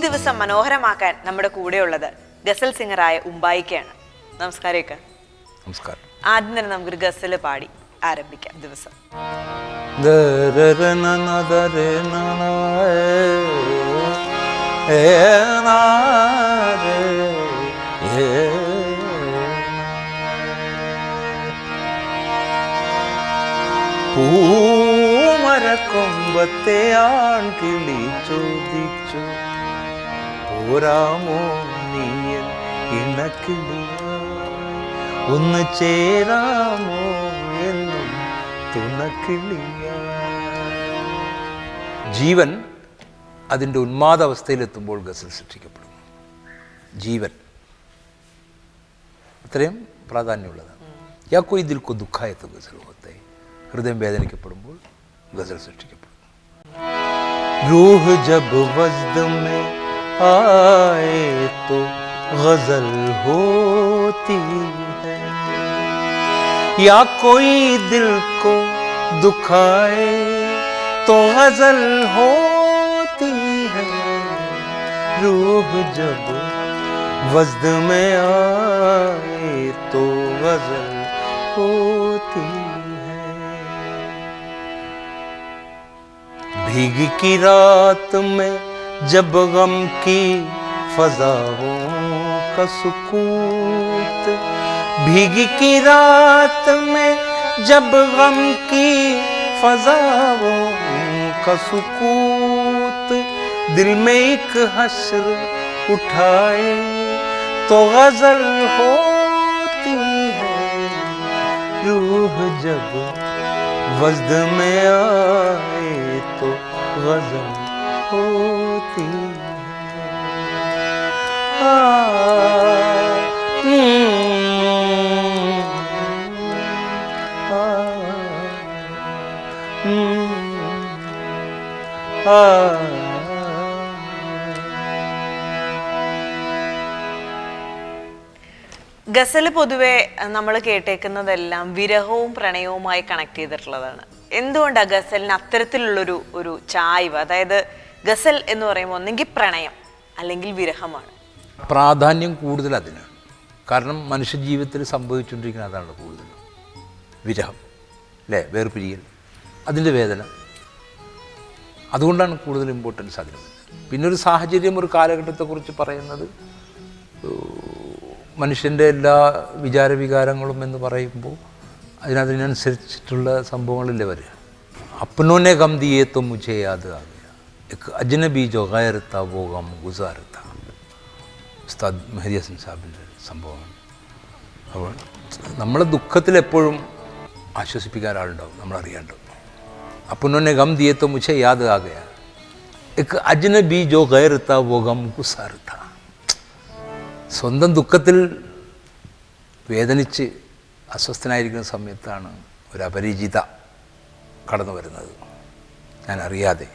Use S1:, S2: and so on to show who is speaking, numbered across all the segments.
S1: ദിവസം മനോഹരമാക്കാൻ നമ്മുടെ കൂടെയുള്ളത് ഗസൽ സിംഗറായ ഉമ്പായിക്കാണ്. നമസ്കാരം.
S2: നമസ്കാരം.
S1: ആദ്യം തന്നെ നമുക്കൊരു ഗസല് പാടി ആരംഭിക്കാം ദിവസം.
S2: പൂമരക്കൊമ്പത്തെ ആൺകിളി ചോദിച്ചു, പോരാമോ നീയൻ ഇണക്കിളിയ, ഒന്ന് ചേരാമോ എന്നും തുണക്കിളിയ. ജീവൻ അതിൻ്റെ ഉന്മാദാവസ്ഥയിലെത്തുമ്പോൾ ഗസൽ സൃഷ്ടിക്കപ്പെടും. ജീവൻ അത്രയും പ്രാധാന്യമുള്ളതാണ്. യാ കോയി ദിൽ കോ ദുഃഖായ തോ ഗസൽ ഹോത്താ ഹൈ. ഹൃദയം വേദനിക്കപ്പെടുമ്പോൾ ഗസൽ സൃഷ്ടിക്കപ്പെടും. റൂഹ് ജബ് വസ്ദ് മേ ആയേ തോ ഗസൽ ഹോത്തി ഹൈ. या कोई दिल को दुखाए तो गजल होती है. रूह जब वज्द में आए तो गजल होती है. भीग की रात में जब गम की फज़ाओं का सुकूत, भीगी की रात में जब गम की फज़ाओं का सुकूत, दिल में एक हश्र उठाए तो गजल होती है. रूह जब वज्द में आए तो गजल होती है.
S1: ഗസല് പൊതുവെ നമ്മൾ കേട്ടേക്കുന്നതെല്ലാം വിരഹവും പ്രണയവുമായി കണക്ട് ചെയ്തിട്ടുള്ളതാണ്. എന്തുകൊണ്ടാണ് ഗസലിന് അത്തരത്തിലുള്ളൊരു ചായ്വ്? അതായത് ഗസൽ എന്ന് പറയുമ്പോൾ ഒന്നെങ്കിൽ പ്രണയം അല്ലെങ്കിൽ വിരഹമാണ്.
S2: പ്രാധാന്യം കൂടുതൽ അതിനാണ്. കാരണം മനുഷ്യജീവിതത്തിൽ സംഭവിച്ചുകൊണ്ടിരിക്കുന്ന അതാണ് കൂടുതൽ. വിരഹം അല്ലേ, വേർപിരിയൽ, അതിൻ്റെ വേദന, അതുകൊണ്ടാണ് കൂടുതൽ ഇമ്പോർട്ടൻസ് അതിന്. പിന്നെ ഒരു സാഹചര്യം, ഒരു കാലഘട്ടത്തെക്കുറിച്ച് പറയുന്നത്, മനുഷ്യൻ്റെ എല്ലാ വിചാരവികാരങ്ങളും എന്ന് പറയുമ്പോൾ അതിനനുസരിച്ചിട്ടുള്ള സംഭവങ്ങളില്ലേ വരിക. അപ്നോനെ ഗം ദിയേ തോ മുझे യാദ് ആ ഗയാ, എക് അജ്നബി ജോ ഗൈർ താ വോ ഗം ഗുസാർ താ. ഉസ്താദ് മെഹദി ഹസൻ സാഹിബിൻ്റെ സംഭവമാണ്. അപ്പോൾ നമ്മളെ ദുഃഖത്തിലെപ്പോഴും ആശ്വസിപ്പിക്കാൻ ഒരാളുണ്ടാവും, നമ്മളറിയാണ്ട്. അപ്നോനെ ഗം ദിയേ തോ മുझे യാദ് ആ ഗയാ, എക് അജ്നബി ജോ ഗൈർ താ വോ ഗം ഗുസാർ താ. സ്വന്തം ദുഃഖത്തിൽ വേദനിച്ച് അസ്വസ്ഥനായിരിക്കുന്ന സമയത്താണ് ഒരു അപരിചിത കടന്നു വരുന്നത്. ഞാൻ അറിയാതെ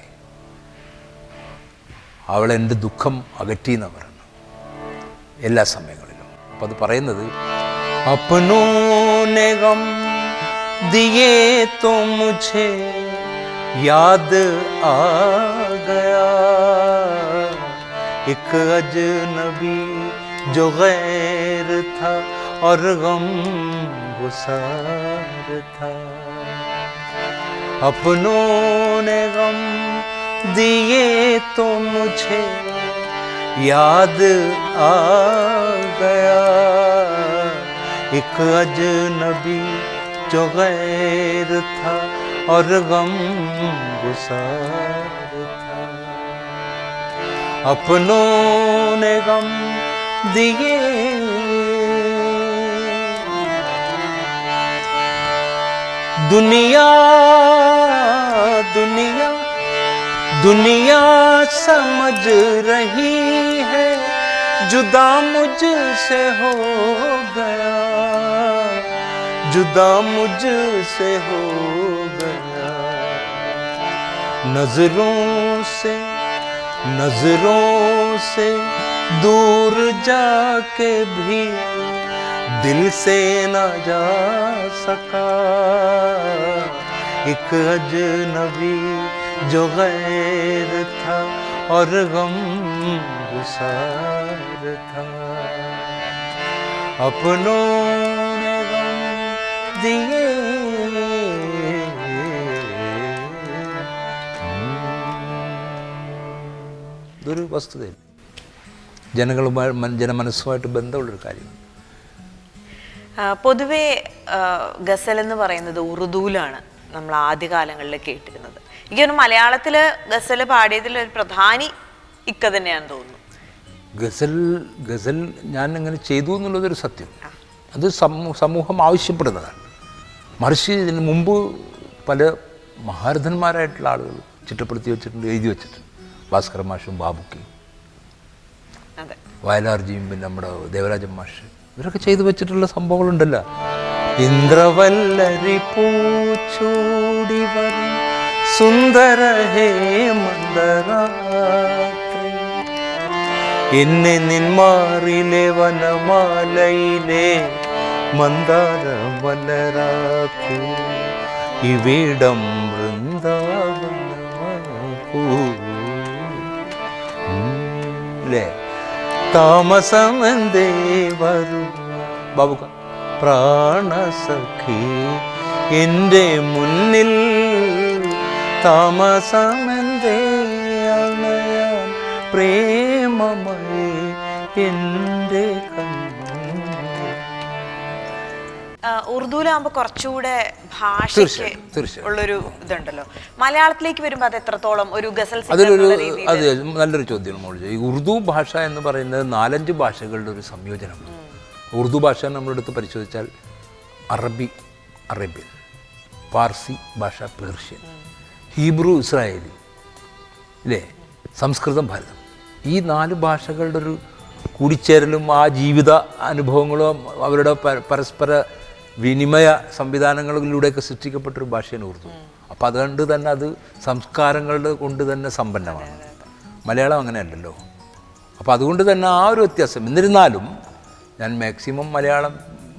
S2: അവളെൻ്റെ ദുഃഖം അകറ്റിയെന്നാണ് പറയുന്നത് എല്ലാ സമയങ്ങളിലും. അപ്പം അത് പറയുന്നത്, അപ്നോനെ ഗം ദിയേ തോ മുझे യാദ് ആ ഗയാ, एक अजनबी जो गैर था और गम गुसार था. अपनों ने गम दिए तो मुझे याद आ गया, एक अजनबी जो गैर था और गम गुसार था. अपनों ने गम दिए. दुनिया दुनिया दुनिया समझ रही है जुदा मुझसे हो गया, जुदा मुझसे हो गया. नजरों से दूर जाके भी दिल से न जा सका, एक अजनबी जो गैर था और गम गुसार था, अपनों ने गम दिए ഇതൊരു വസ്തുതയില്ല, ജനങ്ങളുമായി ജനമനസ്സുമായിട്ട് ബന്ധമുള്ളൊരു കാര്യമാണ്.
S1: പൊതുവേ ഗസൽ എന്ന് പറയുന്നത് ഉറുദുവിലാണ് നമ്മൾ ആദ്യകാലങ്ങളിൽ കേട്ടിരുന്നത്. എനിക്കൊരു മലയാളത്തിൽ ഗസൽ പാടിയതിൽ ഒരു പ്രധാനി ഇക്ക തന്നെയാണെന്ന് തോന്നുന്നു.
S2: ഗസൽ ഞാൻ അങ്ങനെ ചെയ്തു എന്നുള്ളതൊരു സത്യം. അത് സമൂഹം ആവശ്യപ്പെടുന്നതാണ്. മറിച്ച് ഇതിന് മുമ്പ് പല മഹാരഥന്മാരായിട്ടുള്ള ആളുകൾ ചിട്ടപ്പെടുത്തി വെച്ചിട്ടുണ്ട്, എഴുതി വെച്ചിട്ടുണ്ട്. ഭാസ്കര മാഷും ബാബുക്കയും വയലാർജിയും പിന്നെ നമ്മുടെ ദേവരാജൻ മാഷ് ഇവരൊക്കെ ചെയ്തു വെച്ചിട്ടുള്ള സംഭവങ്ങളുണ്ടല്ലോ. ഇന്ദ്രവല്ലരി പൂച്ചൂടി വരും സുന്ദര ഹേമന്തരാത്രി, എന്നെ നിന്മാറിലെ വനമാലയിലെ മന്ദാര വലരാക്കൂ, ഇവിടം വൃന്ദാവനമാക്കൂ. താമസമെന്തേ വരൂ ബാബുക്ക പ്രാണസഖി എൻ്റെ മുന്നിൽ, താമസമെന്തേ അണയാൻ പ്രേമമേ എൻ്റെ
S1: ഉറുദുവിലാകുമ്പോൾ കുറച്ചുകൂടെ ഭാഷയ്ക്ക് ഉള്ളൊരു ഇതുണ്ടല്ലോ. മലയാളത്തിലേക്ക് വരുമ്പോൾ അത് എത്രത്തോളം ഒരു ഗസൽ
S2: അതിലൊരു അത് നല്ലൊരു ചോദ്യമാണ് മോൾ. ഈ ഉറുദു ഭാഷ എന്ന് പറയുന്നത് 4-5 ഭാഷകളുടെ ഒരു സംയോജനമാണ്. ഉറുദു ഭാഷ നമ്മളെടുത്ത് പരിശോധിച്ചാൽ അറേബ്യൻ, പാർസി ഭാഷ പേർഷ്യൻ, ഹീബ്രു ഇസ്രായേലി, ഇല്ലേ, സംസ്കൃതം ഭാരതം, ഈ 4 ഭാഷകളുടെ ഒരു കൂടിച്ചേരലും ആ ജീവിത അനുഭവങ്ങളും അവരുടെ പരസ്പര വിനിമയ സംവിധാനങ്ങളിലൂടെയൊക്കെ സൃഷ്ടിക്കപ്പെട്ടൊരു ഭാഷയാണ് ഉറുദു. അപ്പോൾ അതുകൊണ്ട് തന്നെ അത് സംസ്കാരങ്ങളുടെ കൊണ്ട് തന്നെ സമ്പന്നമാണ്. മലയാളം അങ്ങനെയല്ലല്ലോ. അപ്പോൾ അതുകൊണ്ട് തന്നെ ആ ഒരു വ്യത്യാസം. എന്നിരുന്നാലും ഞാൻ മാക്സിമം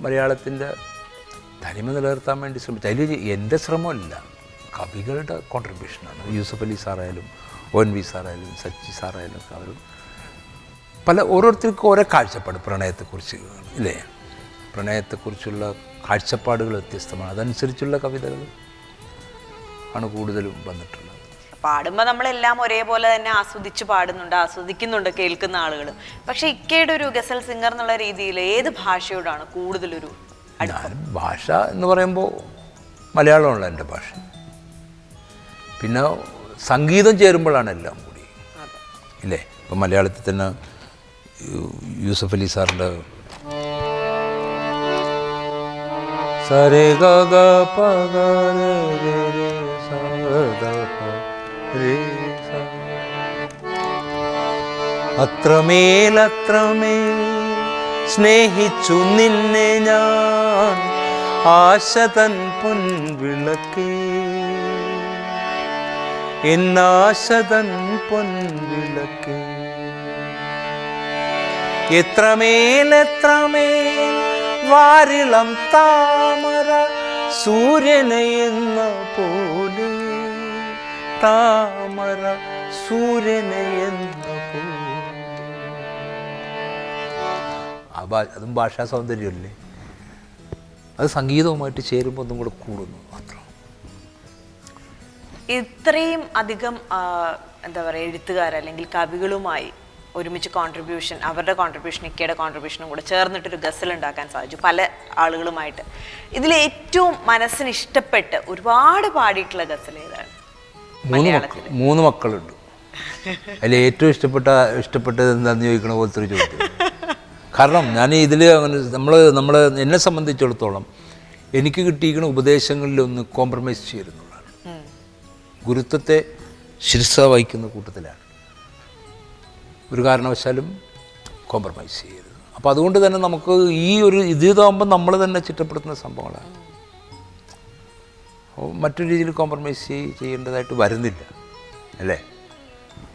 S2: മലയാളത്തിൻ്റെ തനിമ നിലനിർത്താൻ വേണ്ടി ശ്രമിച്ചു. അതിൽ എൻ്റെ ശ്രമമല്ല, കവികളുടെ കോൺട്രിബ്യൂഷനാണ്. യൂസഫ് അലി സാറായാലും ONV സാറായാലും സച്ചി സാറായാലും ഒക്കെ അവർ ഓരോരുത്തർക്കും ഓരോ കാഴ്ചപ്പാട് പ്രണയത്തെക്കുറിച്ച്, ഇല്ലേ, പ്രണയത്തെക്കുറിച്ചുള്ള കാഴ്ചപ്പാടുകൾ വ്യത്യസ്തമാണ്. അതനുസരിച്ചുള്ള കവിതകൾ ആണ് കൂടുതലും വന്നിട്ടുള്ളത്.
S1: പാടുമ്പോൾ നമ്മളെല്ലാം ഒരേപോലെ തന്നെ ആസ്വദിക്കുന്നുണ്ട് കേൾക്കുന്ന ആളുകൾ. പക്ഷെ ഇക്കയുടെ ഒരു ഗസൽ സിംഗർ എന്നുള്ള രീതിയിൽ ഏത് ഭാഷയോടാണ് കൂടുതലൊരു
S2: ഭാഷ എന്ന് പറയുമ്പോൾ മലയാളമുള്ള എൻ്റെ ഭാഷ. പിന്നെ സംഗീതം ചേരുമ്പോഴാണ് എല്ലാം കൂടി, ഇല്ലേ. ഇപ്പം മലയാളത്തിൽ തന്നെ യൂസഫ് അലി സാറിൻ്റെ സരേ ഗ ഗ പ ഗ രേ രേ സ ദ പ രേ സ, അത്രമേൽ സ്നേഹിച്ചു നിന്നെ ഞാൻ ആശതൻ പൊൻവിളക്കേ, എന്നാശതൻ പൊൻവിളക്കേ, എത്രമേൽ വാരിളം താമര സൂര്യനെ എന്ന പോലെ, താമര സൂര്യനെ എന്ന പോലെ. അതും ഭാഷാ സൗന്ദര്യമല്ലേ. അത് സംഗീതവുമായിട്ട് ചേരുമ്പോൾ ഒന്നും കൂടെ കൂടുന്നു മാത്രം.
S1: ഇത്രയും അധികം എന്താ പറയുക, എഴുത്തുകാർ അല്ലെങ്കിൽ കവികളുമായി ഒരുമിച്ച് അവരുടെ കോൺട്രിബ്യൂഷൻ ഇക്കയുടെ കോൺട്രിബ്യൂഷനും കൂടെ ചേർന്നിട്ടൊരു ഗസൽ ഉണ്ടാക്കാൻ സാധിച്ചു പല ആളുകളുമായിട്ട്. ഇതിൽ ഏറ്റവും മനസ്സിന് ഇഷ്ടപ്പെട്ട് ഒരുപാട് പാടിയിട്ടുള്ള ഗസൽ ഏതാണ്?
S2: 3 മക്കളുണ്ട്. അതിൽ ഏറ്റവും ഇഷ്ടപ്പെട്ടത് എന്താണെന്ന് ചോദിക്കണ പോലത്തെ ഒരു ചോദ്യം. കാരണം ഞാൻ ഇതിൽ അങ്ങനെ എന്നെ സംബന്ധിച്ചിടത്തോളം എനിക്ക് കിട്ടിയിരിക്കുന്ന ഉപദേശങ്ങളിലൊന്ന് കോംപ്രമൈസ് ചെയ്യുന്നതാണ്. ഗുരുത്വത്തെ ശിരസ വഹിക്കുന്ന കൂട്ടത്തിലാണ്. ഒരു കാരണവശാലും കോംപ്രമൈസ് ചെയ്യരുത്. അപ്പോൾ അതുകൊണ്ട് തന്നെ നമുക്ക് ഈ ഒരു ഇതാകുമ്പോൾ നമ്മൾ തന്നെ ചിട്ടപ്പെടുത്തുന്ന സംഭവങ്ങളാണ്. മറ്റൊരു രീതിയിൽ കോംപ്രമൈസ് ചെയ്യേണ്ടതായിട്ട് വരുന്നില്ല, അല്ലേ.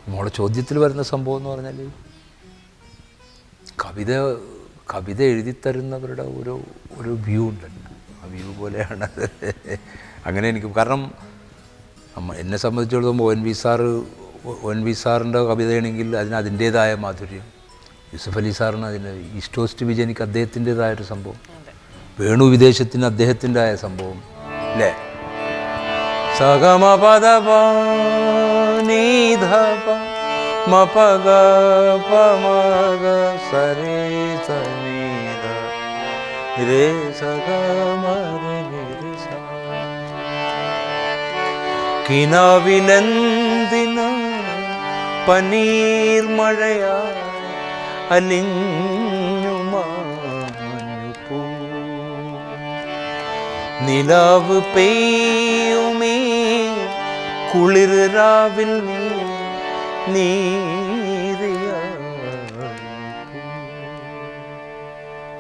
S2: നമ്മളെ ചോദ്യത്തിൽ വരുന്ന സംഭവം എന്ന് പറഞ്ഞാൽ കവിത എഴുതിത്തരുന്നവരുടെ ഒരു വ്യൂ ഉണ്ടല്ലോ, ആ വ്യൂ പോലെയാണ് അങ്ങനെ എനിക്ക്. കാരണം എന്നെ സംബന്ധിച്ചിടത്തോളം ONV സാറ് ഒ.എൻ. വി സാറിൻ്റെ കവിതയാണെങ്കിൽ അതിന് അതിൻ്റേതായ മാധുര്യം, യൂസഫ് അലി സാറിന് അതിന് ഈസ്റ്റ് വെസ്റ്റ് വിജയനിക്ക് അദ്ദേഹത്തിൻ്റെതായൊരു സംഭവം, വേണു വിദേശത്തിന് അദ്ദേഹത്തിൻ്റെതായ സംഭവം അല്ലേ. സഗമപദപ നീധപ മപഗ പമഗ സരേ സനീധ രേ സഗമരി കിനാവിലെന്തിന പനീർ മഴയാ അലിഞ്ഞു മാഞ്ഞു നിലാവ് പെയ്യുമേ കുളിർ രാവിൽ നീറിയ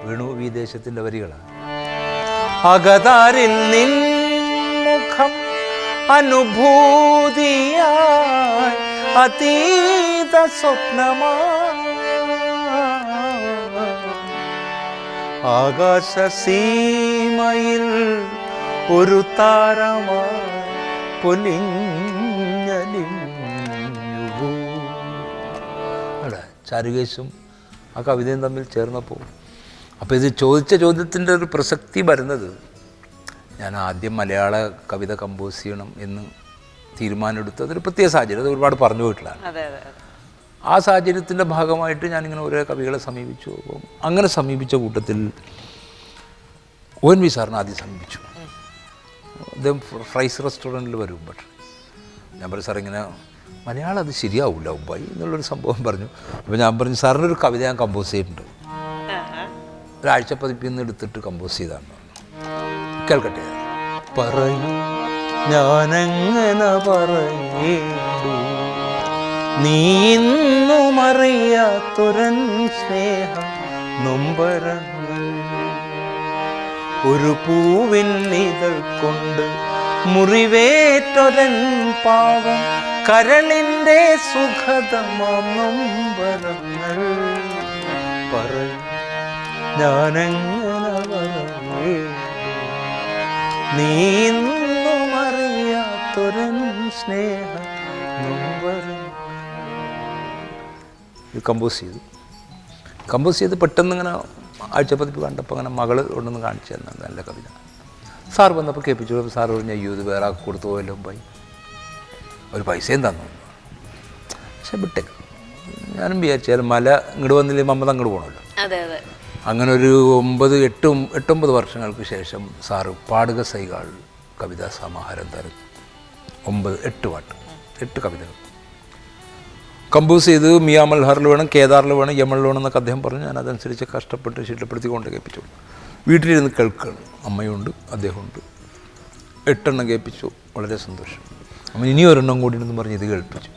S2: വേണു വിദേശത്തിൻ്റെ വരികളാണ്. അകതാരിൽ നിൻമുഖം അനുഭൂതിയായി അതീത സ്വപ്നമാ ആകാശസീമയിൽ ഒരു താരമായി പൊലിഞ്ഞലിഞ്ഞു. അല്ലേ, ചാരുകേശും ആ കവിതയും തമ്മിൽ ചേർന്നപ്പോൾ അപ്പോൾ ഇത് ചോദിച്ച ചോദ്യത്തിൻ്റെ ഒരു പ്രസക്തി വരുന്നത്, ഞാൻ ആദ്യം മലയാള കവിത കമ്പോസ് ചെയ്യണം എന്ന് തീരുമാനമെടുത്ത് അതൊരു പ്രത്യേക സാഹചര്യം, അത് ഒരുപാട് പറഞ്ഞു പോയിട്ടുള്ളതാണ്. ആ സാഹചര്യത്തിൻ്റെ ഭാഗമായിട്ട് ഞാനിങ്ങനെ ഓരോ കവികളെ സമീപിച്ചു. അപ്പം അങ്ങനെ സമീപിച്ച കൂട്ടത്തിൽ ഒ.എൻ. വി സാറിനെ ആദ്യം സമീപിച്ചു. അദ്ദേഹം ഫ്രൈസ് റെസ്റ്റോറൻറ്റിൽ വരും. പക്ഷേ ഞാൻ പറഞ്ഞു, സാർ ഇങ്ങനെ മലയാളം അത് ശരിയാവില്ല ഉമ്പായി എന്നുള്ളൊരു സംഭവം പറഞ്ഞു. അപ്പോൾ ഞാൻ പറഞ്ഞു, സാറിൻ്റെ ഒരു കവിത ഞാൻ കമ്പോസ് ചെയ്തിട്ടുണ്ട്, ഒരാഴ്ച പതിപ്പിൽ നിന്ന് എടുത്തിട്ട് കമ്പോസ് ചെയ്താണെന്ന് പറഞ്ഞു. കേൾക്കട്ടെ. പറയൂ ഞാനെങ്ങനെ പറയേണ്ടു നീ ഇന്നും അറിയാത്തൊരൻ സ്നേഹം നൊമ്പരങ്ങൾ, ഒരു പൂവിൻ ഇതൾ കൊണ്ട് മുറിവേറ്റൊരൻ പാവം കരളിൻ്റെ സുഖതമാം നൊമ്പരങ്ങൾ. പറയൂ ഞാനെങ്ങനെ പറയേണ്ടു നീ ഇന്നും അറിയാത്തൊരൻ സ്നേഹം നൊമ്പരങ്ങൾ. കമ്പോസ് ചെയ്ത് പെട്ടെന്ന് ഇങ്ങനെ ആഴ്ചപ്പതിപ്പ് കണ്ടപ്പോൾ അങ്ങനെ മകൾ കൊണ്ടൊന്ന് കാണിച്ചു തന്നത് നല്ല കവിത. സാർ വന്നപ്പോൾ കേൾപ്പിച്ചു. സാർ പറഞ്ഞു, അയ്യോ ഇത് വേറെ ആൾക്ക് കൊടുത്തു പോയല്ലോ പോയി, ഒരു പൈസയും തന്നു. പക്ഷെ വിട്ടേക്ക്, ഞാനും വിചാരിച്ചാലും മല ഇങ്ങോട്ട് വന്നില്ലേ മമ്മത് അങ്ങോട്ട് പോകണമല്ലോ. അങ്ങനെ ഒരു 8-9 വർഷങ്ങൾക്ക് ശേഷം സാറ് പാടുക സൈകാൾ കവിതാ സമാഹാരം തരും. 8 കവിതകൾ കമ്പോസ് ചെയ്ത് മിയാ മൽഹാറിൽ വേണം, കേദാറിൽ വേണം, യമണിൽ വേണം എന്നൊക്കെ അദ്ദേഹം പറഞ്ഞു. ഞാൻ അതനുസരിച്ച് കഷ്ടപ്പെട്ട് ശീലപ്പെടുത്തിക്കൊണ്ട് കേൾപ്പിച്ചു. വീട്ടിലിരുന്ന് കേൾക്കുകയാണ്, അമ്മയുണ്ട് അദ്ദേഹമുണ്ട്. 8 കേൾപ്പിച്ചു. വളരെ സന്തോഷം. അമ്മ ഇനി ഒരെണ്ണം കൂടി എന്ന് പറഞ്ഞ് ഇത് കേൾപ്പിച്ചു.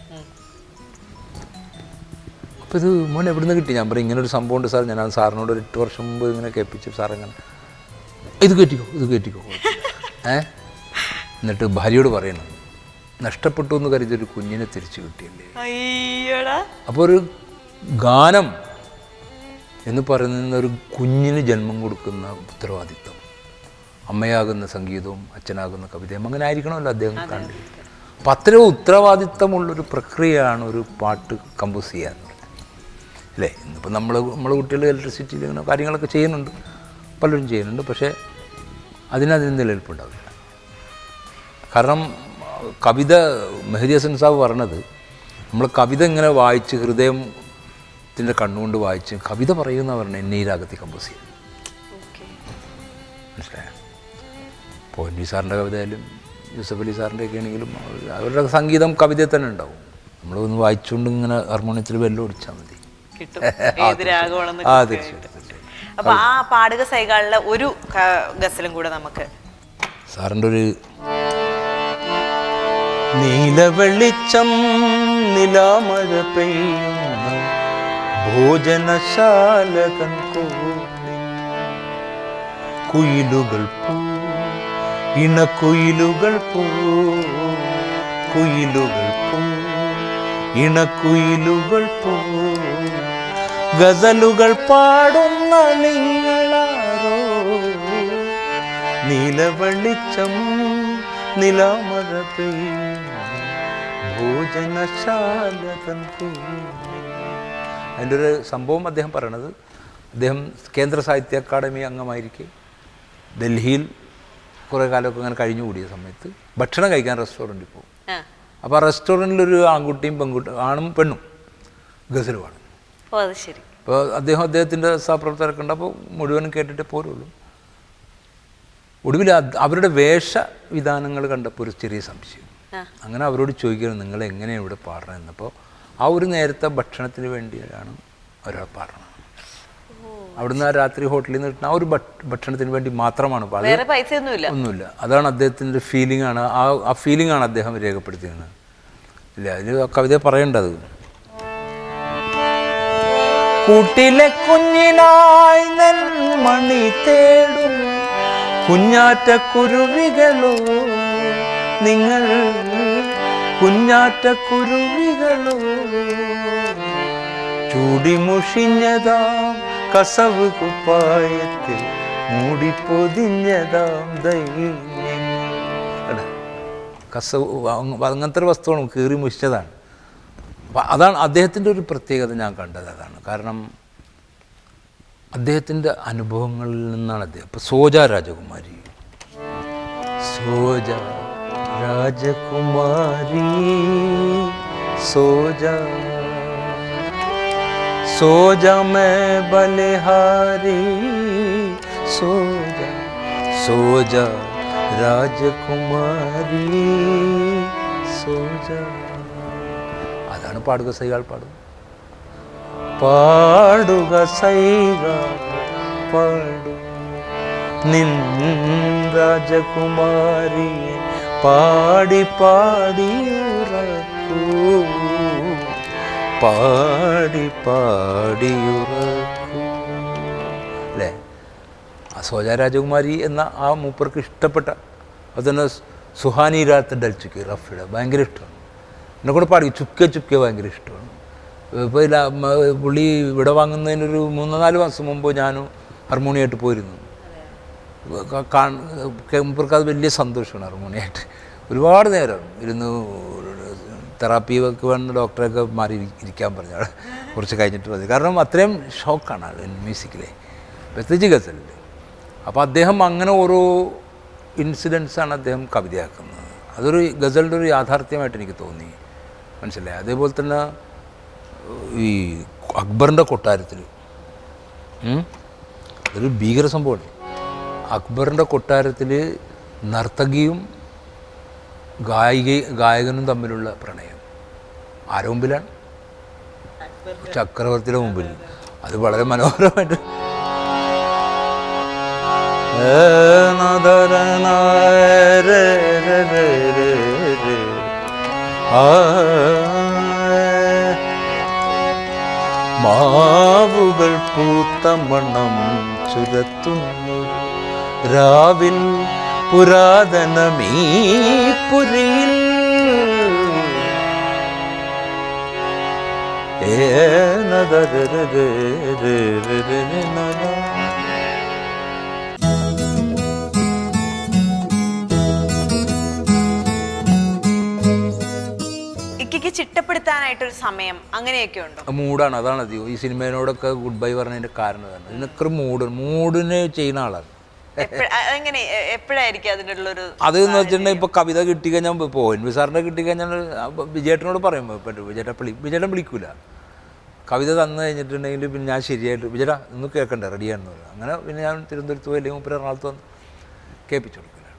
S2: അപ്പോൾ ഇത് മോൻ എവിടെ നിന്ന് കിട്ടി? ഞാൻ പറയും, ഇങ്ങനൊരു സംഭവം ഉണ്ട് സാർ, ഞാൻ അത് സാറിനോട് ഒരു 8 വർഷം മുമ്പ് ഇങ്ങനെ കേൾപ്പിച്ചു. സാറെങ്ങനെ ഇത് കേട്ടിക്കോ എന്നിട്ട് ഭാര്യയോട് പറയണം, നഷ്ടപ്പെട്ടു എന്ന് കരുതി ഒരു കുഞ്ഞിനെ തിരിച്ചു കിട്ടിയല്ലേ. അപ്പോൾ ഒരു ഗാനം എന്ന് പറയുന്ന ഒരു കുഞ്ഞിന് ജന്മം കൊടുക്കുന്ന ഉത്തരവാദിത്വം, അമ്മയാകുന്ന സംഗീതവും അച്ഛനാകുന്ന കവിതയും അങ്ങനെ ആയിരിക്കണമല്ലോ അദ്ദേഹം കണ്ടു. അപ്പം അത്രയും ഉത്തരവാദിത്വമുള്ളൊരു പ്രക്രിയയാണ് ഒരു പാട്ട് കമ്പോസ് ചെയ്യുക എന്ന് പറയുന്നത് അല്ലേ. ഇന്നിപ്പോൾ നമ്മളെ കുട്ടികൾ ഇലക്ട്രിസിറ്റിയിൽ ഇങ്ങനെ കാര്യങ്ങളൊക്കെ ചെയ്യുന്നുണ്ട്, പലരും ചെയ്യുന്നുണ്ട്. പക്ഷേ അതിന് നിലനിൽപ്പുണ്ടാവില്ല. കാരണം കവിത മെഹദി ഹസൻ സാബ് പറഞ്ഞത്, നമ്മൾ കവിത ഇങ്ങനെ വായിച്ച് ഹൃദയത്തിൻ്റെ കണ്ണുകൊണ്ട് വായിച്ച് കവിത പറയുന്ന പറഞ്ഞ എന്നെ ഈ രാഗത്തിൽ കമ്പോസ് ചെയ്യും. മനസ്സിലായോ? ഇപ്പോൾ ഒ.എൻ. വി സാറിൻ്റെ കവിതയായാലും യൂസഫ് അലി സാറിൻ്റെ ഒക്കെ ആണെങ്കിലും അവരുടെ സംഗീതം കവിതയിൽ തന്നെ ഉണ്ടാവും. നമ്മളൊന്ന് വായിച്ചുകൊണ്ട് ഇങ്ങനെ ഹാർമോണിയത്തിൽ വെല്ലം ഓടിച്ചാൽ മതി.
S1: അപ്പോൾ ആ പാടുക സൈകാളിലെ ഒരു ഗസലും കൂടെ നമുക്ക്
S2: സാറിൻ്റെ ഒരു നീലവെളിച്ചം നിലാമഴ പെയ്യുന്ന ഭോജനശാലകൻ കോടി കുയിലുകൾ പൂ ഇണക്കുയിലുകൾ പൂ കുയിലുകൾ പൂ ഇണക്കുയിലുകൾ പൂ ഗസലുകൾ പാടുന്ന നിങ്ങളാരോ നീലവെളിച്ചം നിലാമഴ പെയ്യുന്ന ഭോജനശാലതൻ അതിൻ്റെ ഒരു സംഭവം അദ്ദേഹം പറയണത്, അദ്ദേഹം കേന്ദ്ര സാഹിത്യ അക്കാദമി അംഗമായിരിക്കെ ഡൽഹിയിൽ കുറേ കാലമൊക്കെ അങ്ങനെ കഴിഞ്ഞു കൂടിയ സമയത്ത് ഭക്ഷണം കഴിക്കാൻ റെസ്റ്റോറൻറ്റിൽ പോകും. അപ്പോൾ ആ റെസ്റ്റോറൻറ്റിലൊരു ആൺകുട്ടിയും ആണും പെണ്ണും ഗസൽ പാടും. അപ്പോൾ അദ്ദേഹത്തിൻ്റെ സഹപ്രവർത്തകരൊക്കെ ഉണ്ട്. അപ്പോൾ മുഴുവനും കേട്ടിട്ട് പോരുള്ളൂ. ഒടുവിൽ അവരുടെ വേഷവിധാനങ്ങൾ കണ്ടപ്പോൾ ഒരു ചെറിയ സംശയം. അങ്ങനെ അവരോട് ചോദിക്കുന്നത്, നിങ്ങൾ എങ്ങനെയാണ് ഇവിടെ പാടണമെന്ന്. അപ്പോൾ ആ ഒരു നേരത്തെ ഭക്ഷണത്തിന് വേണ്ടിയാണ് ഒരാൾ പാടുന്നത്. അവിടുന്ന് ആ രാത്രി ഹോട്ടലിൽ നിന്ന് കിട്ടുന്ന ആ ഒരു ഭക്ഷണത്തിന് വേണ്ടി മാത്രമാണ് പാടുന്നത്, ഒന്നുമില്ല. അതാണ് അദ്ദേഹത്തിൻ്റെ ഫീലിംഗ് ആണ്. ആ ഫീലിംഗ് ആണ് അദ്ദേഹം രേഖപ്പെടുത്തിയത്. ഇല്ല, അതിൽ ആ കവിത പറയേണ്ടത്, കൂട്ടിലെ കുഞ്ഞിനായി നെൽമണി തേടും കുഞ്ഞാറ്റ കുരുവികളോ നിങ്ങൾ, കുഞ്ഞാറ്റ കുരുവികളോ, ചൂടിമുഷിഞ്ഞതാം കസവ് കുപ്പായത്തിൽ മൂടിപ്പൊതിഞ്ഞതാം ദൈന്യങ്ങൾ. കസവ് അങ്ങനത്തെ ഒരു വസ്തുവാണ്, കീറി മുഷിച്ചതാണ്. അപ്പം അതാണ് അദ്ദേഹത്തിൻ്റെ ഒരു പ്രത്യേകത ഞാൻ കണ്ടത്. അതാണ് കാരണം അദ്ദേഹത്തിൻ്റെ അനുഭവങ്ങളിൽ നിന്നാണ് അദ്ദേഹം. ഇപ്പോൾ സോജ രാജകുമാരി, സോജ രാജകുമാരി, സോജ സോജ മേ ബലിഹാരി, സോജ സോജ രാജകുമാരി, സോജ. അതാണ് പാടുക സൈകൾ പാടും. പാടുക സൈകൾ പാടും നിൻ രാജകുമാരിയെ പാടി പാടിയുറക്കൂ, പാടി പാടിയുറക്കൂ. അല്ലേ? ആ സോജ രാജകുമാരി എന്ന ആ മൂപ്പർക്ക് ഇഷ്ടപ്പെട്ട അതുതന്നെ സുഹാനി രാത്ത് ഡൽ ചുക്കി റഫിയുടെ ഭയങ്കര ഇഷ്ടമാണ്. എന്നെ കൂടെ പാടി ചുക്കെ ചുക്കെ ഭയങ്കര ഇഷ്ടമാണ്. ഇപ്പോൾ പുള്ളി ഇവിടെ വാങ്ങുന്നതിനൊരു 3-4 മാസം മുമ്പ് ഞാനും ഹാർമോണിയായിട്ട് പോയിരുന്നു. മൂപ്പർക്ക് അത് വലിയ സന്തോഷമാണ്. ഹാർമോണിയായിട്ട് ഒരുപാട് നേരം ഇരുന്ന് തെറാപ്പിയൊക്കെ വേണ്ട ഡോക്ടറൊക്കെ മാറി ഇരിക്കാൻ പറഞ്ഞു കുറച്ച് കഴിഞ്ഞിട്ട് മതി. കാരണം അത്രയും ഷോക്കാണ് ആൾ മ്യൂസിക്കിലെ, പ്രത്യേകിച്ച് ഗസലിൽ. അപ്പോൾ അദ്ദേഹം അങ്ങനെ ഓരോ ഇൻസിഡൻസാണ് അദ്ദേഹം കവിതയാക്കുന്നത്. അതൊരു ഗസലിൻ്റെ ഒരു യാഥാർത്ഥ്യമായിട്ട് എനിക്ക് തോന്നി, മനസ്സിലായി. അതേപോലെ തന്നെ ഈ അക്ബറിൻ്റെ കൊട്ടാരത്തിൽ അതൊരു ഭീകര സംഭവമാണ്. അക്ബറിൻ്റെ കൊട്ടാരത്തിൽ നർത്തകിയും ഗായകനും തമ്മിലുള്ള പ്രണയം ആരുടെ മുമ്പിലാണ്? ചക്രവർത്തിയുടെ മുമ്പിൽ. അത് വളരെ മനോഹരമായിട്ട് മാവുകൾ പൂത്ത മണം ചുരത്തുന്നു രാവിൽ പുരാതനമീ പുരിയിൽ,
S1: ഇക്കയ്ക്ക് ചിട്ടപ്പെടുത്താനായിട്ടൊരു സമയം അങ്ങനെയൊക്കെ ഉണ്ടോ?
S2: മൂഡാണ്. അതാണ് അധികം ഈ സിനിമയോടൊക്കെ ഗുഡ് ബൈ പറഞ്ഞതിൻ്റെ കാരണം തന്നെ. ഇതിനൊക്കെ മൂഡിന് ചെയ്യുന്ന ആളാണ്. അതെന്ന് വെച്ചിട്ടുണ്ടെങ്കിൽ ഇപ്പോൾ കവിത കിട്ടിക്കഴിഞ്ഞാൽ ഇപ്പോൾ എൻ വി സാറിൻ്റെ കിട്ടിക്കഴിഞ്ഞാൽ വിജയേട്ടനോട് പറയുമ്പോൾ ഇപ്പോൾ വിജയേട്ടൻ വിളിക്കൂല. കവിത തന്നു കഴിഞ്ഞിട്ടുണ്ടെങ്കിൽ പിന്നെ ഞാൻ ശരിയായിട്ട് വിജയേട്ടാ ഒന്ന് കേൾക്കണ്ടേ റെഡിയാണെന്ന് പറയും. അങ്ങനെ പിന്നെ ഞാൻ തിരുവനന്തപുരത്ത് പോയി അല്ലെങ്കിൽ മുപ്പത് എറണാകുളത്ത് വന്ന് കേൾപ്പിച്ചു കൊടുക്കില്ല.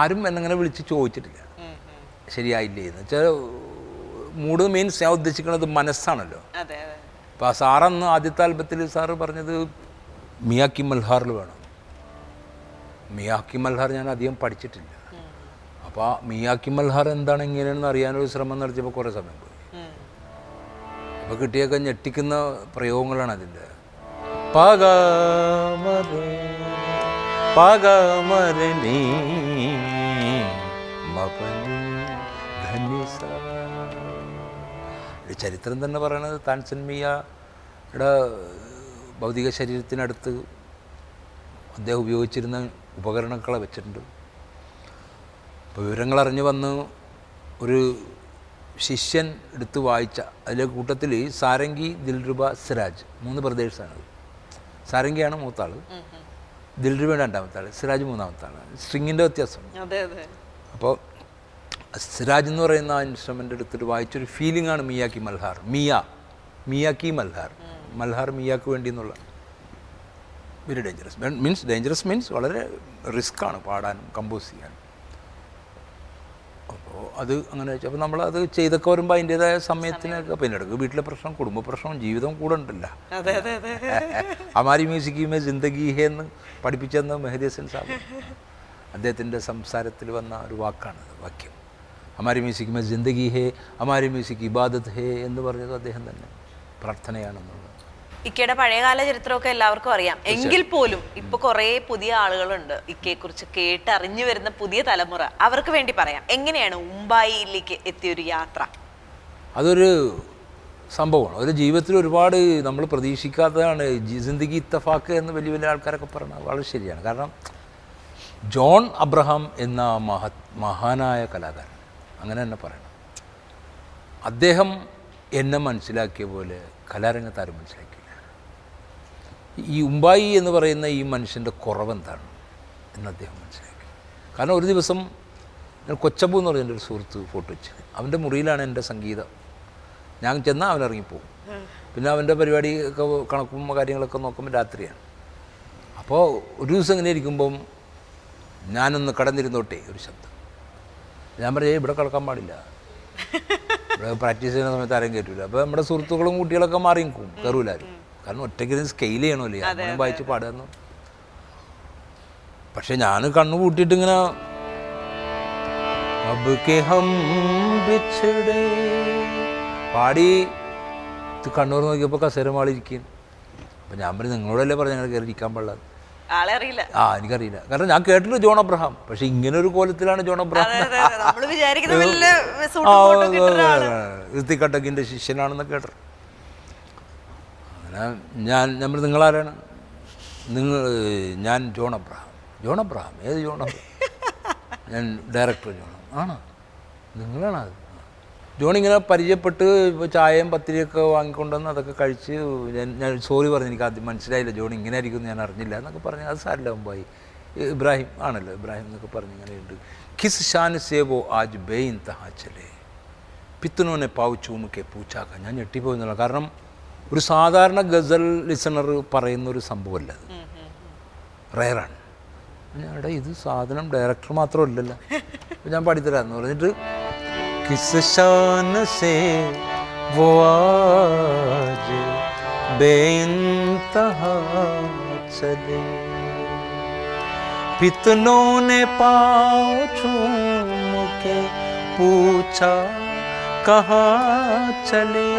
S2: ആരും എന്നങ്ങനെ വിളിച്ച് ചോദിച്ചിട്ടില്ല ശരിയായില്ലേ എന്ന് വെച്ചാൽ. മൂഡ് മീൻസ് ഞാൻ ഉദ്ദേശിക്കുന്നത് മനസ്സാണല്ലോ. അപ്പോൾ ആ സാറന്ന് ആദ്യത്തെ ആൽബത്തിൽ സാറ് പറഞ്ഞത് മിയാക്കി മൽഹാറിൽ വേണം. മിയാക്കി മൽഹാർ ഞാൻ അധികം പഠിച്ചിട്ടില്ല. അപ്പോൾ മിയാക്കി മൽഹാർ എന്താണ് എങ്ങനെയാണെന്ന് അറിയാനൊരു ശ്രമം നടത്തിയപ്പോൾ കുറേ സമയം പോയി. അപ്പോൾ കിട്ടിയൊക്കെ ഞെട്ടിക്കുന്ന പ്രയോഗങ്ങളാണ് അതിൻ്റെ. ചരിത്രം തന്നെ പറയണത് താൻസൻ മിയയുടെ ഭൗതിക ശരീരത്തിനടുത്ത് അദ്ദേഹം ഉപയോഗിച്ചിരുന്ന ഉപകരണങ്ങളെ വെച്ചിട്ടുണ്ട്. അപ്പോൾ വിവരങ്ങളറിഞ്ഞ് വന്ന് ഒരു ശിഷ്യൻ എടുത്ത് വായിച്ച അതിലെ കൂട്ടത്തിൽ സാരംഗി, ദിൽരുബ, സിറാജ് 3 ബ്രദേഴ്സാണ്. സാരംഗിയാണ് മൂത്താൾ, ദിൽരുബ രണ്ടാമത്തെ ആൾ, സിറാജ് മൂന്നാമത്തെ ആൾ. സ്ട്രിങ്ങിൻ്റെ വ്യത്യാസം. അപ്പോൾ സിറാജ് എന്ന് പറയുന്ന ആ ഇൻസ്ട്രുമെൻ്റ് എടുത്തിട്ട് വായിച്ചൊരു ഫീലിംഗാണ് മിയാക്കി മൽഹാർ. മിയാക്കി മൽഹാർ, മൽഹാർ മിയാക്ക് വേണ്ടി എന്നുള്ള. വെരി ഡേഞ്ചറസ് മീൻസ് വളരെ റിസ്ക്കാണ് പാടാനും കമ്പോസ് ചെയ്യാനും. അപ്പോൾ അത് അങ്ങനെ വെച്ചാൽ അപ്പോൾ നമ്മളത് ചെയ്തൊക്കെ വരുമ്പോൾ അതിൻ്റേതായ സമയത്തിനൊക്കെ പിന്നെ ഇടയ്ക്ക് വീട്ടിലെ പ്രശ്നം, കുടുംബ പ്രശ്നം, ജീവിതം കൂടെ ഉണ്ടല്ലോ. ഹമാരി മ്യൂസിക് മേ ജിന്ദഗി ഹേ എന്ന് പഠിപ്പിച്ചെന്ന് മെഹദി ഹസൻ സാബ് അദ്ദേഹത്തിൻ്റെ സംസാരത്തിൽ വന്ന ഒരു വാക്കാണ്, വാക്യം. ഹമാരി മ്യൂസിക് മേ ജിന്ദഗി ഹേ, ഹമാരി മ്യൂസിക് ഇബാദത്ത് ഹേ എന്ന് പറഞ്ഞത് അദ്ദേഹം തന്നെ, പ്രാർത്ഥനയാണെന്നുള്ളത്.
S1: ഇക്കയുടെ പഴയകാല ചരിത്രമൊക്കെ എല്ലാവർക്കും അറിയാം. എങ്കിൽ പോലും ഇപ്പൊ കുറെ പുതിയ ആളുകളുണ്ട് ഇക്കയെ കുറിച്ച് കേട്ടറിഞ്ഞു വരുന്ന പുതിയ തലമുറ. അവർക്ക് വേണ്ടി പറയാം, എങ്ങനെയാണ് മുംബൈയിലേക്ക് എത്തിയൊരു യാത്ര?
S2: അതൊരു സംഭവമാണ്. ഒരു ജീവിതത്തിൽ ഒരുപാട് നമ്മൾ പ്രതീക്ഷിക്കാത്തതാണ്. ജിന്ദഗി ഇത്തഫാക്ക് എന്ന് വലിയ വലിയ ആൾക്കാരൊക്കെ പറയുന്നത് വളരെ ശരിയാണ്. കാരണം ജോൺ അബ്രഹാം എന്ന മഹാനായ കലാകാരൻ, അങ്ങനെ തന്നെ പറയണം, അദ്ദേഹം എന്നെ മനസ്സിലാക്കിയ പോലെ കലാരംഗത്ത് ആരും മനസ്സിലാക്കിയില്ല. ഈ ഉമ്പായി എന്ന് പറയുന്ന ഈ മനുഷ്യൻ്റെ കുറവെന്താണ് എന്ന് അദ്ദേഹം മനസ്സിലാക്കി. കാരണം ഒരു ദിവസം ഞാൻ കൊച്ചബു എന്ന് പറഞ്ഞ ഒരു സുഹൃത്ത് ഫോട്ടോ വെച്ചത്, അവൻ്റെ മുറിയിലാണ് എൻ്റെ സംഗീതം. ഞാൻ ചെന്നാൽ അവൻ ഇറങ്ങിപ്പോവും. പിന്നെ അവൻ്റെ പരിപാടി ഒക്കെ കണക്കും കാര്യങ്ങളൊക്കെ നോക്കുമ്പോൾ രാത്രിയാണ്. അപ്പോൾ ഒരു ദിവസം ഇങ്ങനെ ഇരിക്കുമ്പം ഞാനൊന്ന് കടന്നിരുന്നോട്ടെ ഒരു ശബ്ദം. ഞാൻ പറയേ ഇവിടെ കിടക്കാൻ പാടില്ല, ഇവിടെ പ്രാക്ടീസ് ചെയ്യുന്ന സമയത്ത് ആരും കയറ്റില്ല. അപ്പോൾ നമ്മുടെ സുഹൃത്തുക്കളും കുട്ടികളൊക്കെ മാറിക്കും, കയറൂലാരും. കാരണം ഒറ്റയ്ക്ക് സ്കെയിൽ ചെയ്യണമല്ലേ, അങ്ങനെ വായിച്ച് പാടുന്നു. പക്ഷെ ഞാൻ കണ്ണു കൂട്ടിയിട്ട് ഇങ്ങനെ പാടി കണ്ണൂർ നോക്കിയപ്പോൾ കസേരമാളിരിക്കും. അപ്പം ഞാൻ പറഞ്ഞു, നിങ്ങളോടല്ലേ പറഞ്ഞു ഞങ്ങൾ കയറി ഇരിക്കാൻ പാടില്ല. എനിക്കറിയില്ല, കാരണം ഞാൻ കേട്ടിട്ടുണ്ട് ജോൺ അബ്രഹാം, പക്ഷെ ഇങ്ങനെ ഒരു കോലത്തിലാണ് ജോൺ അബ്രഹാം. ഋത്തിക് ശിഷ്യനാണെന്ന് കേട്ടു. അങ്ങനെ ഞാൻ നിങ്ങളാരാണ്? ഞാൻ ജോൺ അബ്രഹാം. ഏത് ജോൺ അബ്രഹാം? ഞാൻ ഡയറക്ടർ ജോൺ. ആണോ, നിങ്ങളാണ് അത്? ജോൺ ഇങ്ങനെ പരിചയപ്പെട്ട് ഇപ്പോൾ ചായയും പത്തിരിയൊക്കെ വാങ്ങിക്കൊണ്ടുവന്ന് അതൊക്കെ കഴിച്ച് ഞാൻ സോറി പറഞ്ഞു, എനിക്ക് ആദ്യം മനസ്സിലായില്ല ജോൺ ഇങ്ങനെ ആയിരിക്കും ഞാൻ അറിഞ്ഞില്ല എന്നൊക്കെ പറഞ്ഞ്. അത് സാരില്ല, മുമ്പായി ഇബ്രാഹിം ആണല്ലോ, ഇബ്രാഹിം എന്നൊക്കെ പറഞ്ഞ് ഇങ്ങനെയുണ്ട്. കിസ് ഷാൻ സേവോ ആജ് ബെയിൻ തഹാ ചലേ പിത്തനോനെ പാവ് ചൂമുക്കെ പൂച്ചാക്ക. ഞാൻ ഞെട്ടിപ്പോയെന്നുള്ള, കാരണം ഒരു സാധാരണ ഗസൽ ലിസണർ പറയുന്നൊരു സംഭവമല്ല അത്, റയറാണ്. ഞാനിവിടെ ഇത് സാധനം ഡയറക്ടർ മാത്രമല്ലല്ലോ, ഞാൻ പാടിത്തരാമെന്ന് പറഞ്ഞിട്ട് किस शान से वो आज बेइंतहा चले पितनों ने पाँव चूम के पूछा कहाँ चले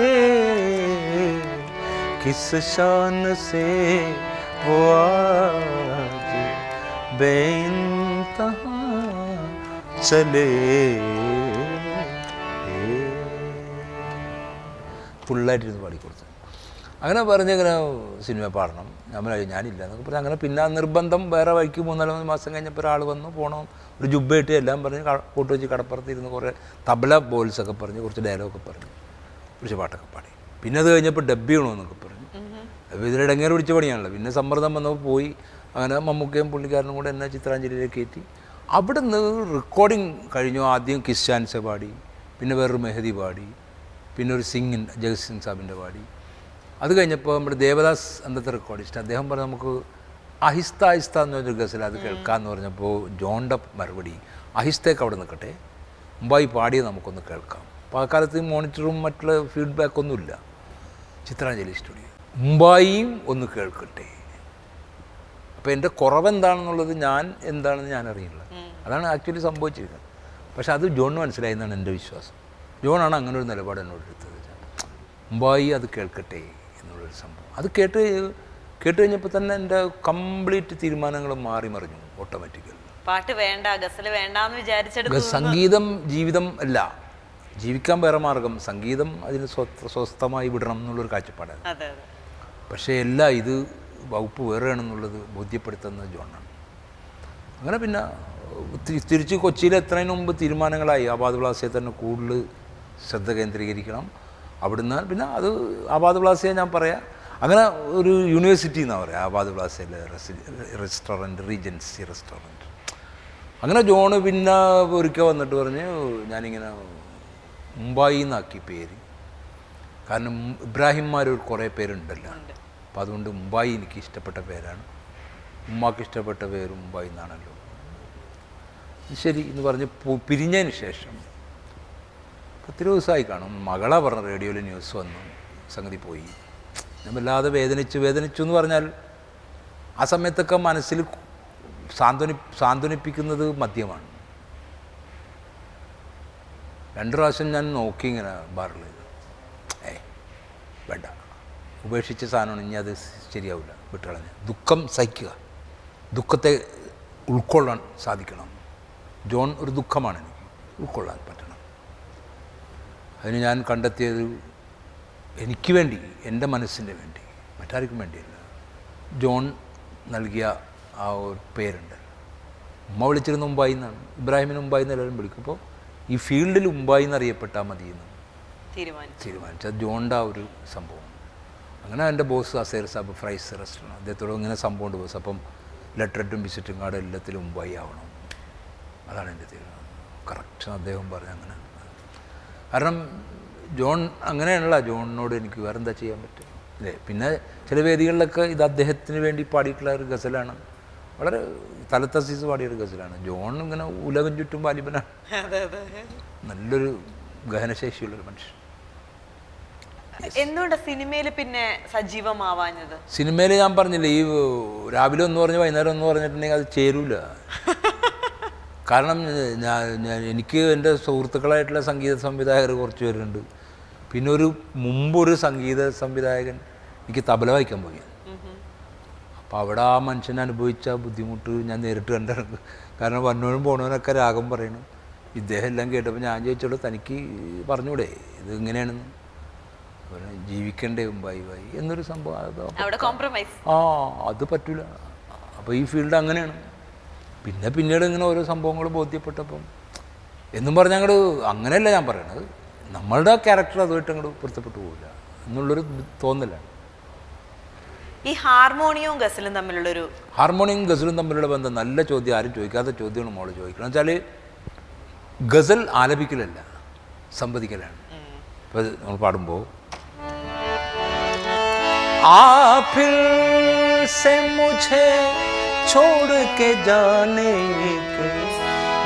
S2: किस शान से वो आज बेइंतहा चले. ഫുള്ളായിട്ടിരുന്ന് പാടിക്കൊടുത്തു. അങ്ങനെ പറഞ്ഞിങ്ങനെ സിനിമ പാടണം. ഞാനില്ല എന്നൊക്കെ പറഞ്ഞ് അങ്ങനെ പിന്നെ നിർബന്ധം വേറെ വഴിക്ക് 3-4 മാസം കഴിഞ്ഞപ്പോൾ ഒരാൾ വന്നു, പോകണം, ഒരു ജുബ്ബയിട്ട് എല്ലാം പറഞ്ഞ് കൂട്ട് വെച്ച് കടപ്പുറത്തിരുന്ന് കുറേ തബല ബോൾസൊക്കെ പറഞ്ഞ് കുറച്ച് ഡയലോഗൊക്കെ പറഞ്ഞ് കുറച്ച് പാട്ടൊക്കെ പാടി. പിന്നെ അത് കഴിഞ്ഞപ്പോൾ ഡബ് ചെയ്യണമെന്നൊക്കെ പറഞ്ഞു. അപ്പോൾ ഇതിലിടങ്ങേറ് പിടിച്ച പണിയാണല്ലോ. പിന്നെ സമ്മർദ്ദം വന്നപ്പോൾ പോയി. അങ്ങനെ മമ്മൂക്കയും പുള്ളിക്കാരനും കൂടെ എന്നെ ചിത്രാഞ്ജലിയിലേക്ക് കയറ്റി. അവിടെ നിന്ന് റെക്കോർഡിങ് കഴിഞ്ഞു. ആദ്യം കിസ് ചാൻസ് പാടി, പിന്നെ വേറൊരു മെഹദി പാടി, പിന്നെ ഒരു ജഗത് സിംഗ് സാബിൻ്റെ പാടി. അത് കഴിഞ്ഞപ്പോൾ നമ്മുടെ ദേവദാസ് അന്നത്തെ റെക്കോർഡിസ്റ്റ് അദ്ദേഹം പറഞ്ഞു നമുക്ക് അഹിസ്ത എന്ന് പറഞ്ഞൊരു ഗസൽ അത് കേൾക്കാമെന്ന് പറഞ്ഞപ്പോൾ ജോണിൻ്റെ മറുപടി അഹിസ്തയ്ക്ക് അവിടെ നിൽക്കട്ടെ, മുമ്പായി പാടിയത് നമുക്കൊന്ന് കേൾക്കാം. അപ്പോൾ ആ കാലത്ത് മോണിറ്ററും മറ്റുള്ള ഫീഡ്ബാക്കൊന്നുമില്ല. ചിത്രാഞ്ജലി സ്റ്റുഡിയോ മുമ്പായിയും ഒന്ന് കേൾക്കട്ടെ. അപ്പോൾ എൻ്റെ കുറവെന്താണെന്നുള്ളത് എന്താണെന്ന് ഞാൻ അറിയില്ല. അതാണ് ആക്ച്വലി സംഭവിച്ചിരിക്കുന്നത്. പക്ഷെ അത് ജോണിന് മനസ്സിലായി എന്നാണ് എൻ്റെ വിശ്വാസം. ജോണാണ് അങ്ങനെ ഒരു നിലപാട് എന്നോട് എടുത്തത്. മുമ്പായി അത് കേൾക്കട്ടെ എന്നുള്ളൊരു സംഭവം. അത് കേട്ട് കഴിഞ്ഞപ്പോൾ തന്നെ എൻ്റെ കംപ്ലീറ്റ് തീരുമാനങ്ങൾ മാറി മറിഞ്ഞു ഓട്ടോമാറ്റിക്കലി.
S1: പാട്ട് വേണ്ട, ഗസൽ വേണ്ടെന്ന് വിചാരിച്ചെടുത്തു.
S2: സംഗീതം ജീവിതം അല്ല, ജീവിക്കാൻ വേറെ മാർഗം, സംഗീതം അതിന് സ്വസ്ഥമായി വിടണം എന്നുള്ളൊരു കാഴ്ചപ്പാടാണ്. പക്ഷേ ഇത് വകുപ്പ് വേറെയാണെന്നുള്ളത് ബോധ്യപ്പെടുത്തുന്നത് ജോണാണ്. അങ്ങനെ പിന്നെ തിരിച്ച് കൊച്ചിയിൽ എത്തുന്നതിന് മുമ്പ് തീരുമാനങ്ങളായി. ആബാദ് പ്ലാസയിൽ തന്നെ കൂടുതൽ ശ്രദ്ധ കേന്ദ്രീകരിക്കണം. അവിടുന്ന് പിന്നെ അത് ആബാദ് പ്ലാസയെ ഞാൻ പറയാം, അങ്ങനെ ഒരു യൂണിവേഴ്സിറ്റി എന്നാണ് പറയുക ആബാദ് പ്ലാസയിലെ റെസ്റ്റോറൻറ്റ്, റീജൻസി റെസ്റ്റോറൻറ്റ്. അങ്ങനെ ജോണ് പിന്നെ ഒരിക്കൽ വന്നിട്ട് പറഞ്ഞ് ഞാനിങ്ങനെ മുംബൈ എന്നാക്കി പേര്, കാരണം ഇബ്രാഹിംമാർ കുറേ പേരുണ്ടല്ലോ, അപ്പോൾ അതുകൊണ്ട് മുംബൈ എനിക്ക് ഇഷ്ടപ്പെട്ട പേരാണ്, ഉമ്മാക്ക് ഇഷ്ടപ്പെട്ട പേര് മുംബൈ എന്നാണല്ലോ. ശരി എന്ന് പറഞ്ഞ് പിരിഞ്ഞതിന് ശേഷം 10 ദിവസമായി കാണും, മകളാ പറഞ്ഞ റേഡിയോയിൽ ന്യൂസ് വന്നു, സംഗതി പോയി. ഞാൻ വല്ലാതെ വേദനിച്ചു എന്ന് പറഞ്ഞാൽ ആ സമയത്തൊക്കെ മനസ്സിൽ സാന്ത്വനിപ്പിക്കുന്നത് മദ്യമാണ്. 2 പ്രാവശ്യം ഞാൻ നോക്കി ഇങ്ങനെ ബാറിൽ, വേണ്ട, ഉപേക്ഷിച്ച സാധനമാണ്, ഇനി അത് ശരിയാവില്ല, വിട്ടുകളഞ്ഞ്. ദുഃഖം സഹിക്കുക, ദുഃഖത്തെ ഉൾക്കൊള്ളാൻ സാധിക്കണം. ജോൺ ഒരു ദുഃഖമാണ്, എനിക്ക് ഉൾക്കൊള്ളാൻ പറ്റണം. അതിന് ഞാൻ കണ്ടെത്തിയത് എനിക്ക് വേണ്ടി, എൻ്റെ മനസ്സിൻ്റെ വേണ്ടി, മറ്റാർക്കും വേണ്ടിയല്ല. ജോൺ നൽകിയ ആ ഒരു പേരുണ്ട്, ഉമ്മ വിളിച്ചിരുന്ന മുംബൈ എന്നാണ്, ഇബ്രാഹിമിന് മുംബൈ എന്ന് എല്ലാവരും വിളിക്കും. അപ്പോൾ ഈ ഫീൽഡിൽ മുംബൈ എന്നറിയപ്പെട്ടാൽ മതി എന്ന് തീരുമാനിച്ചത് ജോണിൻ്റെ ആ ഒരു സംഭവം. അങ്ങനെ എൻ്റെ ബോസ് അസേർ സാബ് ഫ്രൈസ് റെസ്റ്റോറൻറ്റ്, അദ്ദേഹത്തോട് ഇങ്ങനെ സംഭവമുണ്ട് ബോസ്, അപ്പം ലെറ്ററും വിസിറ്റും കാർഡ് എല്ലാത്തിലും മുംബൈ ആവണം, അതാണ് എൻ്റെ തീരുമാനം. കറക്റ്റ് അദ്ദേഹം പറഞ്ഞു അങ്ങനെ. കാരണം ജോൺ അങ്ങനെയാണല്ലോ, ജോണിനോട് എനിക്ക് വേറെ എന്താ ചെയ്യാൻ പറ്റും അല്ലേ. പിന്നെ ചില വേദികളിലൊക്കെ ഇത് അദ്ദേഹത്തിന് വേണ്ടി പാടിയിട്ടുള്ള ഒരു ഗസലാണ്, വളരെ തലത്തസീസ് പാടിയൊരു ഗസലാണ്. ജോൺ ഇങ്ങനെ ഉലകം ചുറ്റും വാലിബനാണ്, നല്ലൊരു ഗഹനശേഷിയുള്ളൊരു മനുഷ്യൻ.
S1: എന്തുകൊണ്ടാണ് സിനിമയിൽ പിന്നെ സജീവമാവാഞ്ഞത്?
S2: സിനിമയിൽ ഞാൻ പറഞ്ഞില്ലേ, ഈ രാവിലെ ഒന്ന് പറഞ്ഞ് വൈകുന്നേരം ഒന്ന് പറഞ്ഞിട്ടുണ്ടെങ്കിൽ അത് ചേരൂല. കാരണം എനിക്ക് എൻ്റെ സുഹൃത്തുക്കളായിട്ടുള്ള സംഗീത സംവിധായകർ കുറച്ച് പേരുണ്ട്. പിന്നെ മുമ്പൊരു സംഗീത സംവിധായകൻ എനിക്ക് തബല വായിക്കാൻ പോയി. അപ്പോൾ അവിടെ ആ മനുഷ്യൻ അനുഭവിച്ച ബുദ്ധിമുട്ട് ഞാൻ നേരിട്ട് കണ്ടിട്ടുണ്ട്. കാരണം വന്നവനും പോണവനൊക്കെ രാഗം പറയണം, ഇദ്ദേഹം എല്ലാം കേട്ടപ്പോൾ ഞാൻ ചോദിച്ചോളൂ, തനിക്ക് പറഞ്ഞൂടെ ഇത് ഇങ്ങനെയാണെന്ന്. ജീവിക്കണ്ടേ മുമ്പായി എന്നൊരു സംഭവം, അത് പറ്റില്ല. അപ്പോൾ ഈ ഫീൽഡ് അങ്ങനെയാണ്. പിന്നീട് ഇങ്ങനെ ഓരോ സംഭവങ്ങൾ ബോധ്യപ്പെട്ടപ്പം എന്നും പറഞ്ഞാൽ അങ്ങനെയല്ല ഞാൻ പറയണത്, നമ്മളുടെ ക്യാരക്ടർ അതുമായിട്ട് അങ്ങോട്ട് പൊരുത്തപ്പെട്ടു പോകില്ല എന്നുള്ളൊരു തോന്നലാണ്.
S1: ഈ ഹാർമോണിയവും ഗസലും തമ്മിലുള്ള
S2: ബന്ധം നല്ല ചോദ്യം, ആരും ചോദിക്കാത്ത ചോദ്യമാണ് മോള് ചോദിക്കണം. വെച്ചാൽ ഗസൽ ആലപിക്കലല്ല, സംവദിക്കലാണ്. ഇപ്പോൾ നമ്മൾ പാടുമ്പോൾ छोड़ के जाने के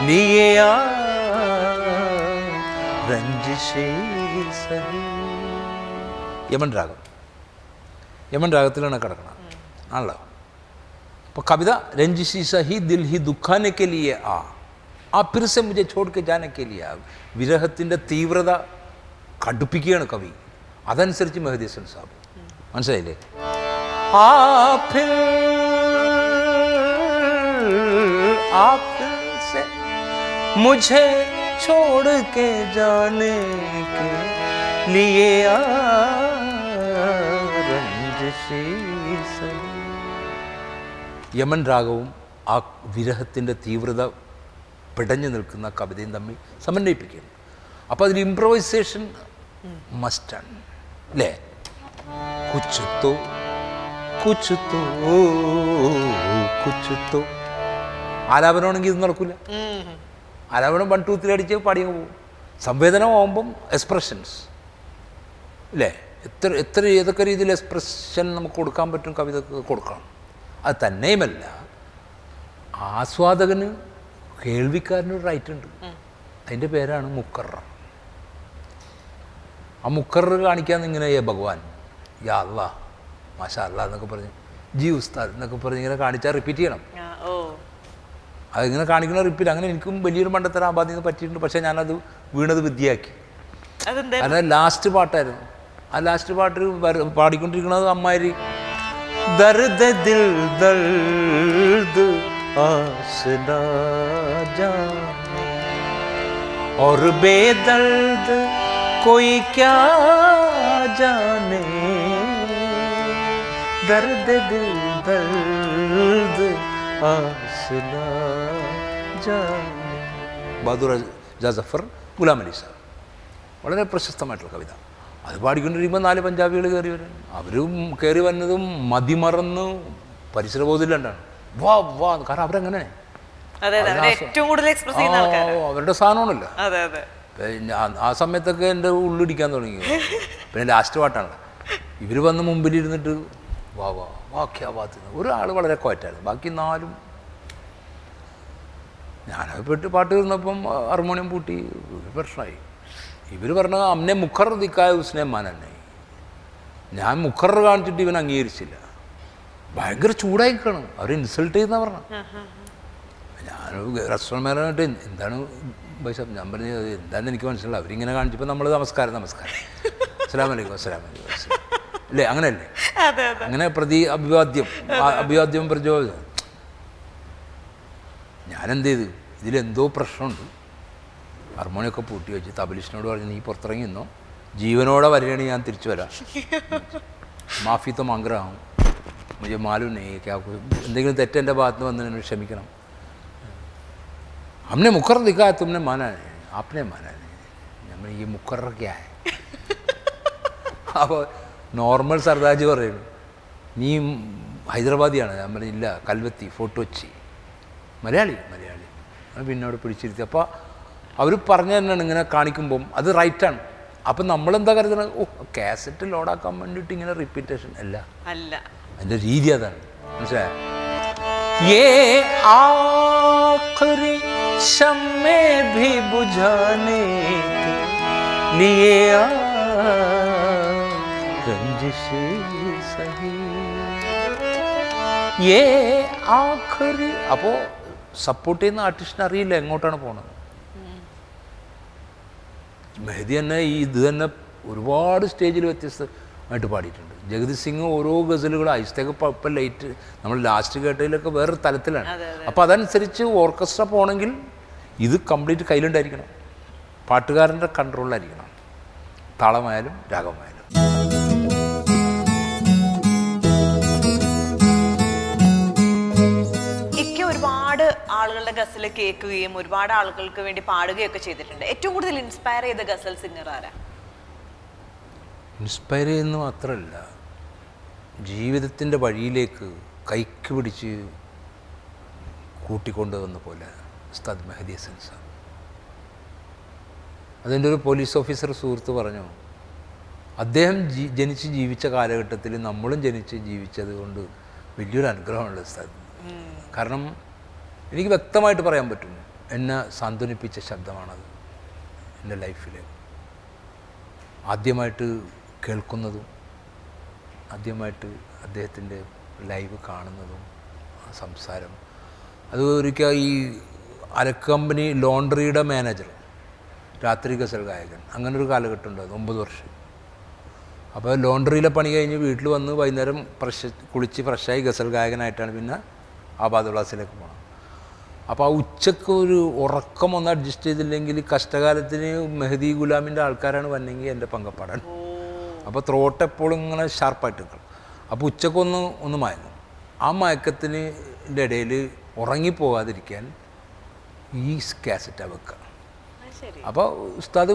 S2: लिए रंजिशे सही. യമൻ രാഗത്തിലാണ് കിടക്കണം ആണല്ലോ. അപ്പോൾ കവിത രഞ്ജിഷി സഹി ദിൽ ഹി ദുഃഖാനെ കെ ലിയെ ആ ഫിർ സെ മുझे छोड़ के जाने के लिए. വിരഹത്തിൻ്റെ തീവ്രത കടുപ്പിക്കുകയാണ് കവി. അതനുസരിച്ച് മെഹദി ഹസൻ സാബ്, മനസ്സിലായില്ലേ? से मुझे छोड़ के जाने के लिए യമൻ രാഗവും ആ വിരഹത്തിൻ്റെ തീവ്രത പിടഞ്ഞു നിൽക്കുന്ന കവിതയും തമ്മിൽ സമന്വയിപ്പിക്കുന്നു. അപ്പോൾ അതിൽ ഇംപ്രവൈസേഷൻ മസ്റ്റാണ് അല്ലേ? കുച്ചുത്തോ കുച്ചുത്തോ കുച്ചുത്തോ. ആലാപനമാണെങ്കിൽ ഇത് നടക്കില്ല. ആലാപനം 1 2 3 അടിച്ച് പാടിയങ്ങ് പോകും. സംവേദനമാകുമ്പം എക്സ്പ്രഷൻസ് ഇല്ലേ, ഏതൊക്കെ രീതിയിൽ എക്സ്പ്രഷൻ നമുക്ക് കൊടുക്കാൻ പറ്റും കവിതക്ക് കൊടുക്കണം. അത് തന്നെയുമല്ല, ആസ്വാദകന് കേൾവിക്കാരനൊരു റൈറ്റ് ഉണ്ട്, അതിൻ്റെ പേരാണ് മുക്കറ. ആ മുക്കറ കാണിക്കാൻ ഇങ്ങനെ ഭഗവാൻ യാ അല്ലാ മാഷാ അല്ലാ എന്നൊക്കെ പറഞ്ഞ് ജി ഉസ്താദ് എന്നൊക്കെ പറഞ്ഞ് ഇങ്ങനെ കാണിച്ചാൽ റിപ്പീറ്റ് ചെയ്യണം. അതിങ്ങനെ കാണിക്കുന്ന റിപ്പീറ്റ്. അങ്ങനെ എനിക്കും വലിയൊരു മണ്ടത്തരം ആബാദിൽ നിന്ന് പറ്റിയിട്ടുണ്ട്. പക്ഷേ ഞാനത് വീണത് വിദ്യയാക്കി. കാരണം ലാസ്റ്റ് പാട്ടായിരുന്നു. ആ ലാസ്റ്റ് പാട്ട് പാടിക്കൊണ്ടിരിക്കുന്നത് അമ്മാരി ദർദ് ദിൽ ദർദ് ആസ്നാ ജാനെ और बेदर्द कोई क्या जाने दर्द दिल दर्द आसना जाने. बहादुर जफर गुलाम अली साहब. വളരെ പ്രശസ്തമായിട്ടുള്ള കവിത. അത് പാടിക്കൊണ്ടിരിക്കുമ്പോൾ 4 പഞ്ചാബികൾ കയറി വരും. അവരും കയറി വരുന്നതും മതിമറന്ന് പരിസരബോധമില്ലാണ്ടാണ്, വാ വാ, കാരണം അവരങ്ങനെ അവരുടെ സാധനമാണല്ലോ. പിന്നെ ആ സമയത്തൊക്കെ എൻ്റെ ഉള്ളിടിക്കാൻ തുടങ്ങി. പിന്നെ ലാസ്റ്റ് പാട്ടാണല്ലോ, ഇവർ വന്ന് മുമ്പിലിരുന്നിട്ട് വാ വാ വാക്യാവാത്തിന് ഒരാൾ വളരെ ക്വയറ്റായിരുന്നു, ബാക്കി 4 ഞാനത് പാട്ട് തീർന്നപ്പം ഹാർമോണിയം പൂട്ടി പ്രശ്നമായി. ഇവർ പറഞ്ഞത് അമ്മനെ മുഖർ ദിക്കായ ഉസ്നെ മാനന്നെ, ഞാൻ മുഖർ കാണിച്ചിട്ട് ഇവൻ അംഗീകരിച്ചില്ല. ഭയങ്കര ചൂടായിക്കാണ്, അവർ ഇൻസൾട്ട് ചെയ്യുന്ന പറഞ്ഞു. ഞാൻ റെസ്റ്റോറൻറ്റ് മാനായിട്ട് എന്താണ് പൈസ, ഞാൻ പറഞ്ഞത് എന്താണെന്ന് എനിക്ക് മനസ്സിലായി. അവരിങ്ങനെ കാണിച്ചപ്പോൾ നമ്മൾ നമസ്കാരം നമസ്കാരം അസ്സലാമു അലൈക്കും അസ്സലാമു അലൈക്കും അല്ലേ, അങ്ങനെയല്ലേ, അങ്ങനെ അഭിവാദ്യം പ്രചോദനം. ഞാനെന്ത് ചെയ്തു, ഇതിലെന്തോ പ്രശ്നമുണ്ട്. ഹാർമോണിയൊക്കെ പൂട്ടി വെച്ച് തബലിസ്റ്റിനോട് പറഞ്ഞു, നീ പുറത്തിറങ്ങി നിന്നോ, ജീവനോടെ വരികയാണെങ്കിൽ ഞാൻ തിരിച്ചു വരാം. മാഫി തോ മാംഗ്രാഹും മുझे मालूम नहीं क्या, എന്തെങ്കിലും തെറ്റെൻ്റെ ഭാഗത്ത് വന്ന് എന്നോട് ക്ഷമിക്കണം. हमने मुकर्र दिखाया तुमने माना नहीं, आपने माना नहीं, നമ്മൾ ഈ മുക്കറ ക്യാ ഹൈ. അപ്പോൾ നോർമൽ സർദാജി പറയുന്നു, നീ ഹൈദരാബാദിയാണ്. ഞാൻ പറഞ്ഞു ഇല്ല, കൽവത്തി ഫോർട്ട് കൊച്ചി, മലയാളി. പിന്നെ അവിടെ പിടിച്ചിരുത്തി. അപ്പോൾ അവർ പറഞ്ഞു തന്നെയാണ് ഇങ്ങനെ കാണിക്കുമ്പം അത് റൈറ്റാണ്. അപ്പം നമ്മളെന്താ കരുതുന്നത്, ഓ കാസറ്റ് ലോഡാക്കാൻ വേണ്ടിയിട്ട് ഇങ്ങനെ റിപ്പീറ്റേഷൻ അല്ല, അതിൻ്റെ രീതി അതാണ്, മനസ്സിലായോ? ये आखिरी शम्मे भी बुझाने के लिए रंजिश सही ये आखिरी. അപ്പോൾ സപ്പോർട്ട് ചെയ്യുന്ന ആർട്ടിസ്റ്റിന് അറിയില്ല എങ്ങോട്ടാണ് പോണത്. മെഹദി തന്നെ ഇത് തന്നെ ഒരുപാട് സ്റ്റേജിൽ വ്യത്യസ്തമായിട്ട് പാടിയിട്ടുണ്ട്. ജഗദീഷ് സിംഗ് ഓരോ ഗസലുകൾ ഐസ്തേക്ക് ഇപ്പം ലേറ്റ് നമ്മൾ ലാസ്റ്റ് കേട്ടതിലൊക്കെ വേറൊരു തലത്തിലാണ്. അപ്പോൾ അതനുസരിച്ച് ഓർക്കസ്ട്ര പോകണമെങ്കിൽ ഇത് കംപ്ലീറ്റ് കയ്യിലുണ്ടായിരിക്കണം, പാട്ടുകാരൻ്റെ കൺട്രോളിലായിരിക്കണം, താളമായാലും രാഗമായാലും.
S1: ഒരുപാട് ആളുകളുടെ ഗസൽ കേൾക്കുകയും ഒരുപാട് ആളുകൾക്ക് വേണ്ടി പാടുകയൊക്കെ ചെയ്തിട്ടുണ്ട്. ഏറ്റവും കൂടുതൽ ഇൻസ്പയർ ചെയ്ത ഗസൽ സിംഗർ ആരാ?
S2: ഇൻസ്പയർ ചെയ്യുന്ന മാത്രമല്ല, ജീവിതത്തിൻ്റെ വഴിയിലേക്ക് കൈക്ക് പിടിച്ച് കൂട്ടിക്കൊണ്ടുവന്ന പോലെ ഉസ്താദ് മെഹദി ഹസൻ സാബ്. അതിൻ്റെ ഒരു പോലീസ് ഓഫീസർ സുഹൃത്ത് പറഞ്ഞു, അദ്ദേഹം ജനിച്ച് ജീവിച്ച കാലഘട്ടത്തിൽ നമ്മളും ജനിച്ച് ജീവിച്ചത് കൊണ്ട് വലിയൊരു അനുഗ്രഹമുള്ള ഉസ്താദ്. കാരണം എനിക്ക് വ്യക്തമായിട്ട് പറയാൻ പറ്റും, എന്നെ സാന്ത്വനിപ്പിച്ച ശബ്ദമാണത്. എൻ്റെ ലൈഫിൽ ആദ്യമായിട്ട് കേൾക്കുന്നതും ആദ്യമായിട്ട് അദ്ദേഹത്തിൻ്റെ ലൈവ് കാണുന്നതും സംസാരം. അത് ഒരിക്കൽ ഈ അരക്കമ്പനി ലോണ്ടറിയുടെ മാനേജർ, രാത്രി ഗസൽ ഗായകൻ, അങ്ങനൊരു കാലഘട്ടം ഉണ്ടായിരുന്നു 9 വർഷം. അപ്പോൾ ലോണ്ടറിയിലെ പണി കഴിഞ്ഞ് വീട്ടിൽ വന്ന് വൈകുന്നേരം കുളിച്ച് ഫ്രഷായി ഗസൽ ഗായകനായിട്ടാണ് പിന്നെ ആബാദ് ക്ലാസ്സിലേക്ക് പോകണം. അപ്പോൾ ആ ഉച്ചക്ക് ഒരു ഉറക്കം ഒന്ന് അഡ്ജസ്റ്റ് ചെയ്തില്ലെങ്കിൽ കഷ്ടകാലത്തിന് മെഹദി ഗുലാമിൻ്റെ ആൾക്കാരാണ് വന്നെങ്കിൽ എൻ്റെ പങ്കപ്പാടാണ്. അപ്പോൾ ത്രോട്ട് എപ്പോഴും ഇങ്ങനെ ഷാർപ്പായിട്ട് നിൽക്കണം. അപ്പോൾ ഉച്ചക്കൊന്ന് മയങ്ങും. ആ മയക്കത്തിന് ഇടയിൽ ഉറങ്ങിപ്പോകാതിരിക്കാൻ ഈ കാസറ്റാണ് വെക്കുക. അപ്പോൾ ഉസ്താദ്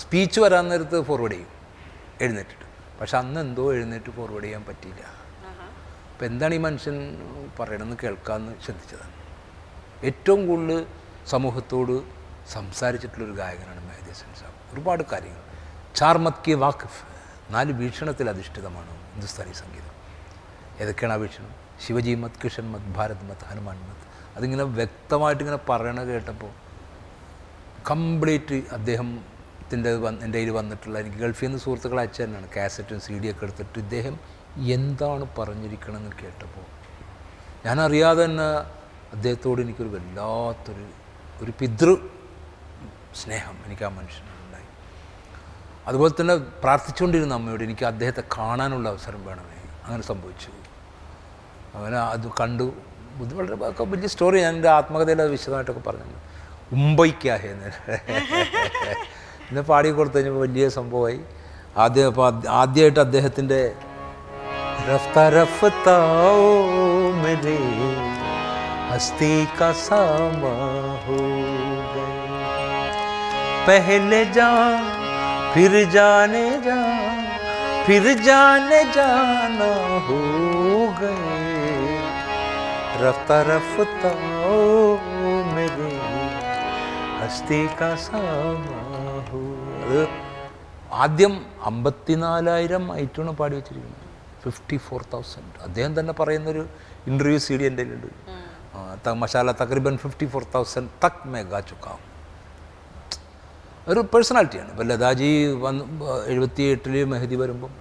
S2: സ്പീച്ച് വരാൻ നേരത്ത് ഫോർവേഡ് ചെയ്യും എഴുന്നേറ്റിട്ട്. പക്ഷെ അന്ന് എന്തോ എഴുന്നേറ്റ് ഫോർവേഡ് ചെയ്യാൻ പറ്റിയില്ല. അപ്പോൾ എന്താണ് ഈ മനുഷ്യൻ പറയണമെന്ന് കേൾക്കാമെന്ന് ശ്രദ്ധിച്ചതാണ്. ഏറ്റവും കൂടുതൽ സമൂഹത്തോട് സംസാരിച്ചിട്ടുള്ളൊരു ഗായകനാണ് മെഹദി ഹസൻ സാബ്. ഒരുപാട് കാര്യങ്ങൾ, ചാർമത് കി വാക്കിഫ്, 4 വീക്ഷണത്തിൽ അധിഷ്ഠിതമാണ് ഹിന്ദുസ്ഥാനി സംഗീതം. ഏതൊക്കെയാണ് ആ വീക്ഷണം? ശിവജി മത്, കിഷൻ മത്, ഭാരത് മത്, ഹനുമാൻ മത്. അതിങ്ങനെ വ്യക്തമായിട്ട് ഇങ്ങനെ പറയണ കേട്ടപ്പോൾ കംപ്ലീറ്റ് അദ്ദേഹത്തിൻ്റെ എൻ്റെ കയ്യിൽ വന്നിട്ടുള്ള, എനിക്ക് ഗൾഫിൽ നിന്ന് സുഹൃത്തുക്കൾ അയച്ചു തന്നെയാണ് കാസറ്റും CD ഒക്കെ എടുത്തിട്ട് ഇദ്ദേഹം എന്താണ് പറഞ്ഞിരിക്കണമെന്ന് കേട്ടപ്പോൾ ഞാനറിയാതെ തന്നെ അദ്ദേഹത്തോട് എനിക്കൊരു വല്ലാത്തൊരു പിതൃ സ്നേഹം എനിക്ക് ആ മനുഷ്യനുണ്ടായി. അതുപോലെ തന്നെ പ്രാർത്ഥിച്ചുകൊണ്ടിരുന്ന അമ്മയോട് എനിക്ക് അദ്ദേഹത്തെ കാണാനുള്ള അവസരം വേണമേ. അങ്ങനെ സംഭവിച്ചു. അങ്ങനെ അത് കണ്ടു. ഇത് വളരെ വലിയ സ്റ്റോറി. ഞാൻ എൻ്റെ ആത്മകഥയിൽ അത് വിശദമായിട്ടൊക്കെ പറഞ്ഞു. മുംബൈക്കാഹെന്ന് എന്നെ പാടി കൊടുത്തു കഴിഞ്ഞപ്പോൾ വലിയ സംഭവമായി. ആദ്യമായിട്ട് അദ്ദേഹത്തിൻ്റെ रफ्ता रफ्ता ओ मेरे हस्ती का सामा हो गए पहले जान फिर जाने जा, फिर जाने जाना हो गए, रफ्ता रफ्ता ओ मेरे हस्ती का सामा हो. അത് ആദ്യം 54,000 ഐറ്റമാണ് പാടി വെച്ചിരിക്കുന്നത്. 54,000. അദ്ദേഹം തന്നെ പറയുന്നൊരു ഇൻ്റർവ്യൂ CD എൻ്റെ കയ്യിലുണ്ട്. മസാല തക്രീബൻ 54,000 തക് മേ ഗാ ചുക്കാ. ഒരു പേഴ്സണാലിറ്റിയാണ്. ഇപ്പോൾ ലതാജി 78 മെഹദി വരുമ്പം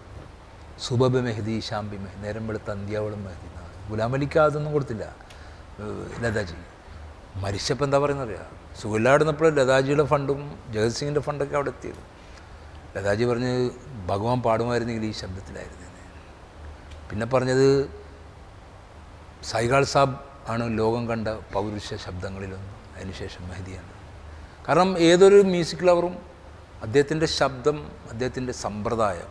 S2: സുബബ് മെഹദി ഷാംബി മെഹദി, നേരം വെളുത്ത അന്ത്യാവളും മെഹദി. ഗുലാം അലിക്ക് അതൊന്നും കൊടുത്തില്ല ലതാജി. മരിച്ചപ്പോൾ എന്താ പറയുന്നറിയാം, സുഖമില്ലാടുന്നപ്പോൾ ലതാജിയുടെ ഫണ്ടും ജഗത് സിംഗിൻ്റെ ഫണ്ടൊക്കെ അവിടെ എത്തിയത്. ലതാജി പറഞ്ഞ് ഭഗവാൻ പാടുമായിരുന്നെങ്കിൽ ഈ ശബ്ദത്തിലായിരുന്നു. പിന്നെ പറഞ്ഞത് സൈഗാൾ സാബ് ആണ് ലോകം കണ്ട പൗരുഷ ശബ്ദങ്ങളിലൊന്നും, അതിനുശേഷം മെഹദിയാണ്. കാരണം ഏതൊരു മ്യൂസിക് ലവറും അദ്ദേഹത്തിൻ്റെ ശബ്ദം, അദ്ദേഹത്തിൻ്റെ സമ്പ്രദായം,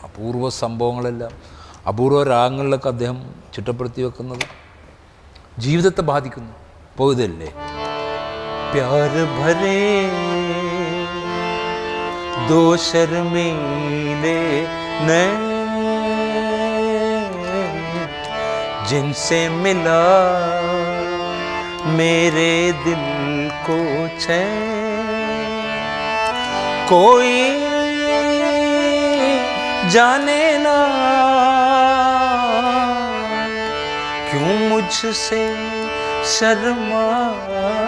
S2: അപൂർവ സംഭവങ്ങളെല്ലാം അപൂർവ രാഗങ്ങളിലൊക്കെ അദ്ദേഹം ചിട്ടപ്പെടുത്തി വെക്കുന്നത് ജീവിതത്തെ ബാധിക്കുന്നു. പോയതല്ലേ പ്യാർ ഭരേ ദോ ശർമീലേ നൈൻ जिनसे मिला मेरे दिल को चैन, कोई जाने ना क्यों मुझसे शर्माए,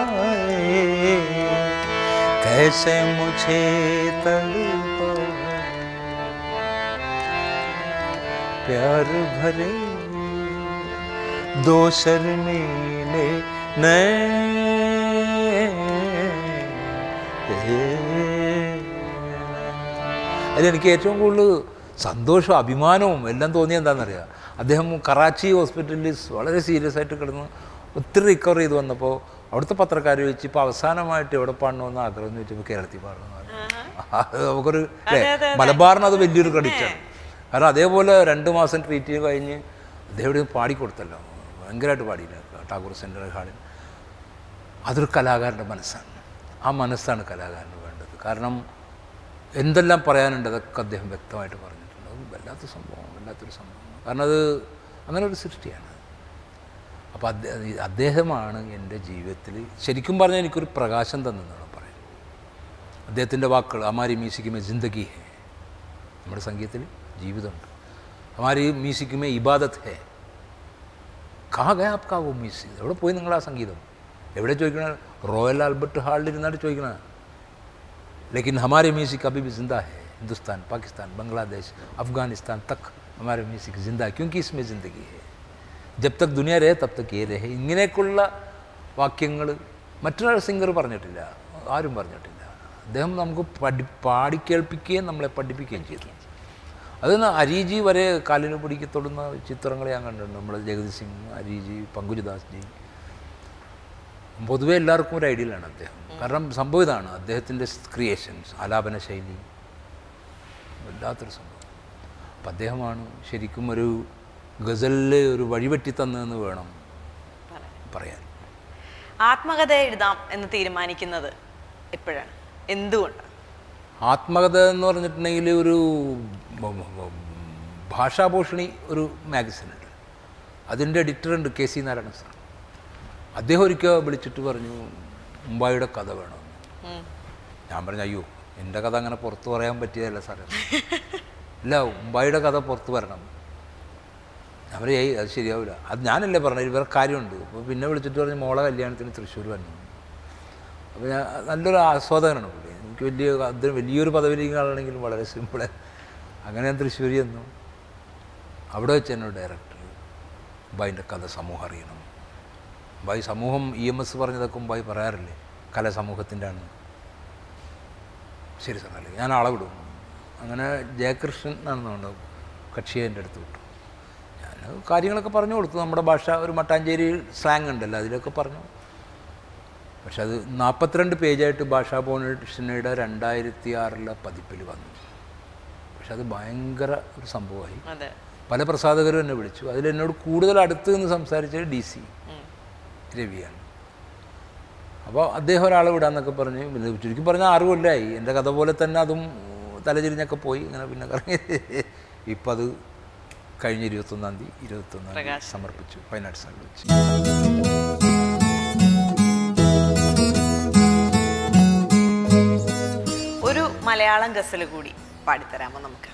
S2: कैसे मुझे तड़पाए, प्यार भरे दो शर्मीले അതിലെനിക്ക് ഏറ്റവും കൂടുതൽ സന്തോഷവും അഭിമാനവും എല്ലാം തോന്നിയത് എന്താണെന്നറിയാം. അദ്ദേഹം കറാച്ചി ഹോസ്പിറ്റലിൽ വളരെ സീരിയസ് ആയിട്ട് കിടന്ന് ഒത്തിരി റിക്കവർ ചെയ്ത് വന്നപ്പോൾ അവിടുത്തെ പത്രക്കാർ ചോദിച്ചു, ഇപ്പോൾ അവസാനമായിട്ട് എവിടെ പാടണമെന്ന് ആഗ്രഹം എന്ന് ചോദിച്ചപ്പോൾ കേരളത്തിൽ പാടണമെന്ന് പറഞ്ഞു. അത് നമുക്കൊരു മലബാറിന് അത് വലിയൊരു ക്രെഡിറ്റാണ്. കാരണം അതേപോലെ 2 മാസം ട്രീറ്റ് ചെയ്ത് കഴിഞ്ഞ് അദ്ദേഹം ഇവിടെ പാടിക്കൊടുത്തല്ലോ, ഭയങ്കരമായിട്ട് പാടിയില്ല ടാഗോർ സെൻട്രൽ ഹാളിൽ. അതൊരു കലാകാരൻ്റെ മനസ്സാണ്. ആ മനസ്സാണ് കലാകാരന് വേണ്ടത്. കാരണം എന്തെല്ലാം പറയാനുണ്ട് അതൊക്കെ അദ്ദേഹം വ്യക്തമായിട്ട് പറഞ്ഞിട്ടുണ്ട്. അത് വല്ലാത്തൊരു സംഭവം. കാരണം അത് അങ്ങനെ ഒരു സൃഷ്ടിയാണ്. അപ്പോൾ അദ്ദേഹമാണ് എൻ്റെ ജീവിതത്തിൽ ശരിക്കും പറഞ്ഞാൽ എനിക്കൊരു പ്രകാശം തന്നെന്നാണ് പറയുന്നത്. അദ്ദേഹത്തിൻ്റെ വാക്കുകൾ, ഹമാരി മ്യൂസിക് മേ ജിന്ദഗി ഹേ, നമ്മുടെ സംഗീതത്തിൽ ജീവിതമുണ്ട്. ഹമാരി മ്യൂസിക് മേ ഇബാദത്ത് ഹേ, കഹാ ഗയാ ആപ്കാ വോ മ്യൂസിക്, എവിടെ പോയി നിങ്ങളാ സംഗീതം, എവിടെ ചോദിക്കണ? റോയൽ ആൽബർട്ട് ഹാളിൽ ഇരുന്നാണ് ചോദിക്കണ. लेकिन हमारे म्यूज़िक अभी भी ज़िंदा है. हिंदुस्तान, पाकिस्तान, बांग्लादेश, अफ़गानिस्तान तक हमारे म्यूज़िक ज़िंदा है, क्योंकि इसमें ज़िंदगी है. जब तक दुनिया रहे तब तक ये रहे. ഇങ്ങനെയൊക്കെയുള്ള വാക്യങ്ങൾ മറ്റൊരു സിംഗർ പറഞ്ഞിട്ടില്ല, ആരും പറഞ്ഞിട്ടില്ല. അദ്ദേഹം നമുക്ക് പാടിക്കേൾപ്പിക്കുകയും നമ്മളെ പഠിപ്പിക്കുകയും ചെയ്തു. അതിന് അരീജി വരെ കാലിന് പിടിക്ക് തൊടുന്ന ചിത്രങ്ങൾ ഞാൻ കണ്ടിട്ടുണ്ട്. നമ്മൾ ജഗത് സിംഗ്, അരീജി, പങ്കുജദാസ് ജി, പൊതുവെ എല്ലാവർക്കും ഒരു ഐഡിയലാണ് അദ്ദേഹം. കാരണം സംഭവം ഇതാണ്, അദ്ദേഹത്തിൻ്റെ ക്രിയേഷൻസ്, ആലാപന ശൈലി വല്ലാത്തൊരു സംഭവം. അപ്പം അദ്ദേഹമാണ് ശരിക്കും ഒരു ഗസലിൽ ഒരു വഴിവെട്ടി തന്നതെന്ന് വേണം പറയാൻ.
S1: ആത്മകഥ എഴുതാം എന്ന് തീരുമാനിക്കുന്നത് എപ്പോഴാണ്, എന്തുകൊണ്ട്?
S2: ആത്മകഥ എന്ന് പറഞ്ഞിട്ടുണ്ടെങ്കിൽ ഒരു ഭാഷാഭൂഷണി ഒരു മാഗസിനുണ്ട്, അതിൻ്റെ എഡിറ്ററുണ്ട് KC നാരായണ സാർ. അദ്ദേഹം ഒരിക്കൽ വിളിച്ചിട്ട് പറഞ്ഞു മുംബൈയുടെ കഥ വേണമെന്ന്. ഞാൻ പറഞ്ഞു അയ്യോ എൻ്റെ കഥ അങ്ങനെ പുറത്ത് പറയാൻ പറ്റിയതല്ല സാറേ, ഇല്ല മുംബൈയുടെ കഥ പുറത്ത് വരണം. ഞാൻ പറഞ്ഞു ഏയ് അത് ശരിയാവില്ല, അത് ഞാനല്ലേ പറഞ്ഞത്, ഇവരുടെ കാര്യമുണ്ട്. അപ്പോൾ പിന്നെ വിളിച്ചിട്ട് പറഞ്ഞു മോളെ കല്യാണത്തിന് തൃശ്ശൂർ വന്നു. അപ്പോൾ ഞാൻ നല്ലൊരു ആസ്വാദകനാണ് പുള്ളി, എനിക്ക് വലിയൊരു പദവിയിലിരിക്കുന്ന ആളാണെങ്കിലും വളരെ സിമ്പിള്. അങ്ങനെ ഞാൻ തൃശ്ശൂർ ചെന്നു. അവിടെ വെച്ച് എന്നോട് ഡയറക്ടർ മുംബൈൻ്റെ കഥ സമൂഹം അറിയണം. മുംബൈ സമൂഹം EMS പറഞ്ഞതൊക്കെ മുംബൈ പറയാറില്ലേ, കല സമൂഹത്തിൻ്റെ ആണ്. ശരി സാർ അല്ലേ, ഞാൻ ആളെ വിടും. അങ്ങനെ ജയകൃഷ്ണൻ ആണെന്നുണ്ട് കക്ഷിയെ എൻ്റെ അടുത്ത് വിട്ടു. ഞാൻ കാര്യങ്ങളൊക്കെ പറഞ്ഞു കൊടുത്തു. നമ്മുടെ ഭാഷ ഒരു മട്ടാഞ്ചേരി സ്ലാങ് ഉണ്ടല്ലോ, അതിലൊക്കെ പറഞ്ഞു. പക്ഷെ അത് 42 പേജായിട്ട് ഭാഷാഭൂഷണിയുടെ 2006 പതിപ്പിൽ വന്നു. പക്ഷെ അത് ഭയങ്കര ഒരു സംഭവമായി. പല പ്രസാധകരും എന്നെ വിളിച്ചു. അതിലെന്നോട് കൂടുതൽ അടുത്ത് നിന്ന് സംസാരിച്ചത് DC രവിയാണ്. അപ്പോൾ അദ്ദേഹം ഒരാളെ വിടാന്നൊക്കെ പറഞ്ഞ് പിന്നെ ചുരുക്കി പറഞ്ഞാൽ 6 കൊല്ലമായി. എൻ്റെ കഥ പോലെ തന്നെ അതും തലതിരിഞ്ഞൊക്കെ പോയി ഇങ്ങനെ പിന്നെ കറങ്ങി. ഇപ്പം അത് കഴിഞ്ഞ 21-ാം തീയതി സമർപ്പിച്ചു ഫൈൻ ആർട്സ് ഹാളിൽ വെച്ച്.
S1: ഒരു മലയാളം ഗസൽ കൂടി പാടിത്തരാമോ നമുക്ക്?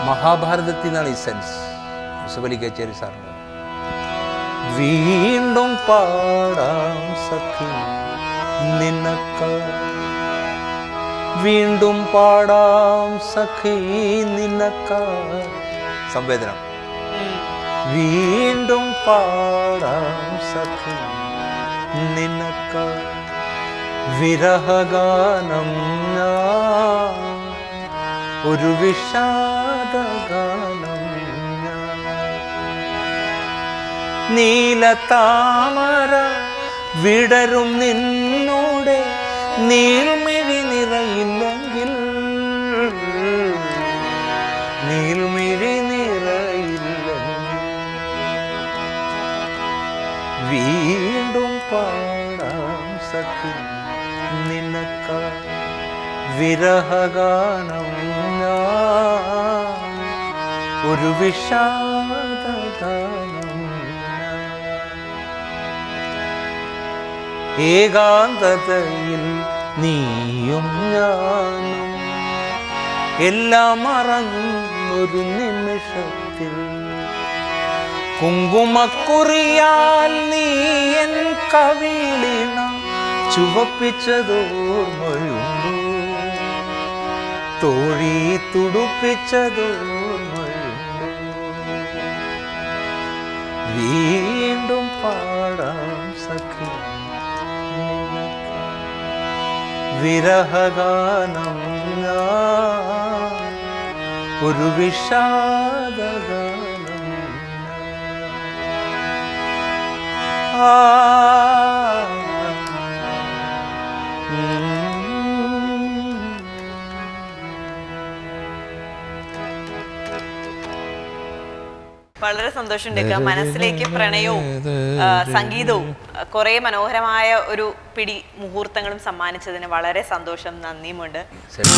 S2: മഹാഭാരതത്തിൽ നിന്നാണ് ഈ സെൻസ്. യൂസഫ് അലി കേച്ചേരി സാറിൻ്റെ. വീണ്ടും പാടാം സഖി നിനക്കായി, വീണ്ടും പാടാം സഖി നിനക്കായി. സംവേദനം. വീണ്ടും പാടാം സഖി നിനക്കായി, വിരഹഗാനം ഞാൻ, ഒരു വിഷാദഗാനം ഞാൻ. നീലത്താമര വിടരും നിന്നോടെ നീൽമിഴി നിറയില്ലെങ്കിൽ, നീൽമിഴി നിറയില്ലെങ്കിൽ, വീണ്ടും പാടാം സഖി നിനക്കായി, വിരഹഗാനം ഞാൻ, ഒരു വിഷാദഗാനം. ഏകാന്തതയിൽ നീയും ഞാനും എല്ലാം മറന്നൊരു നിമിഷത്തിൽ, കുങ്കുമക്കുറിയാൽ നീ എൻ കവിളിണ ചുവപ്പിച്ചതോർമ്മയുണ്ടോ, തോഴി തുടുപ്പിച്ചതോർമ്മയുണ്ടോ. വീണ്ടും പാടാം സഖി വിരഹഗാനം ഞാൻ, ഒരു വിഷാദഗാനം. ആ
S1: വളരെ സന്തോഷമുണ്ട്. മനസ്സിലേക്ക് പ്രണയവും സംഗീതവും കുറെ മനോഹരമായ ഒരു പിടി മുഹൂർത്തങ്ങളും സമ്മാനിച്ചതിന് വളരെ സന്തോഷം, നന്ദിയുമുണ്ട്.
S2: ശരി.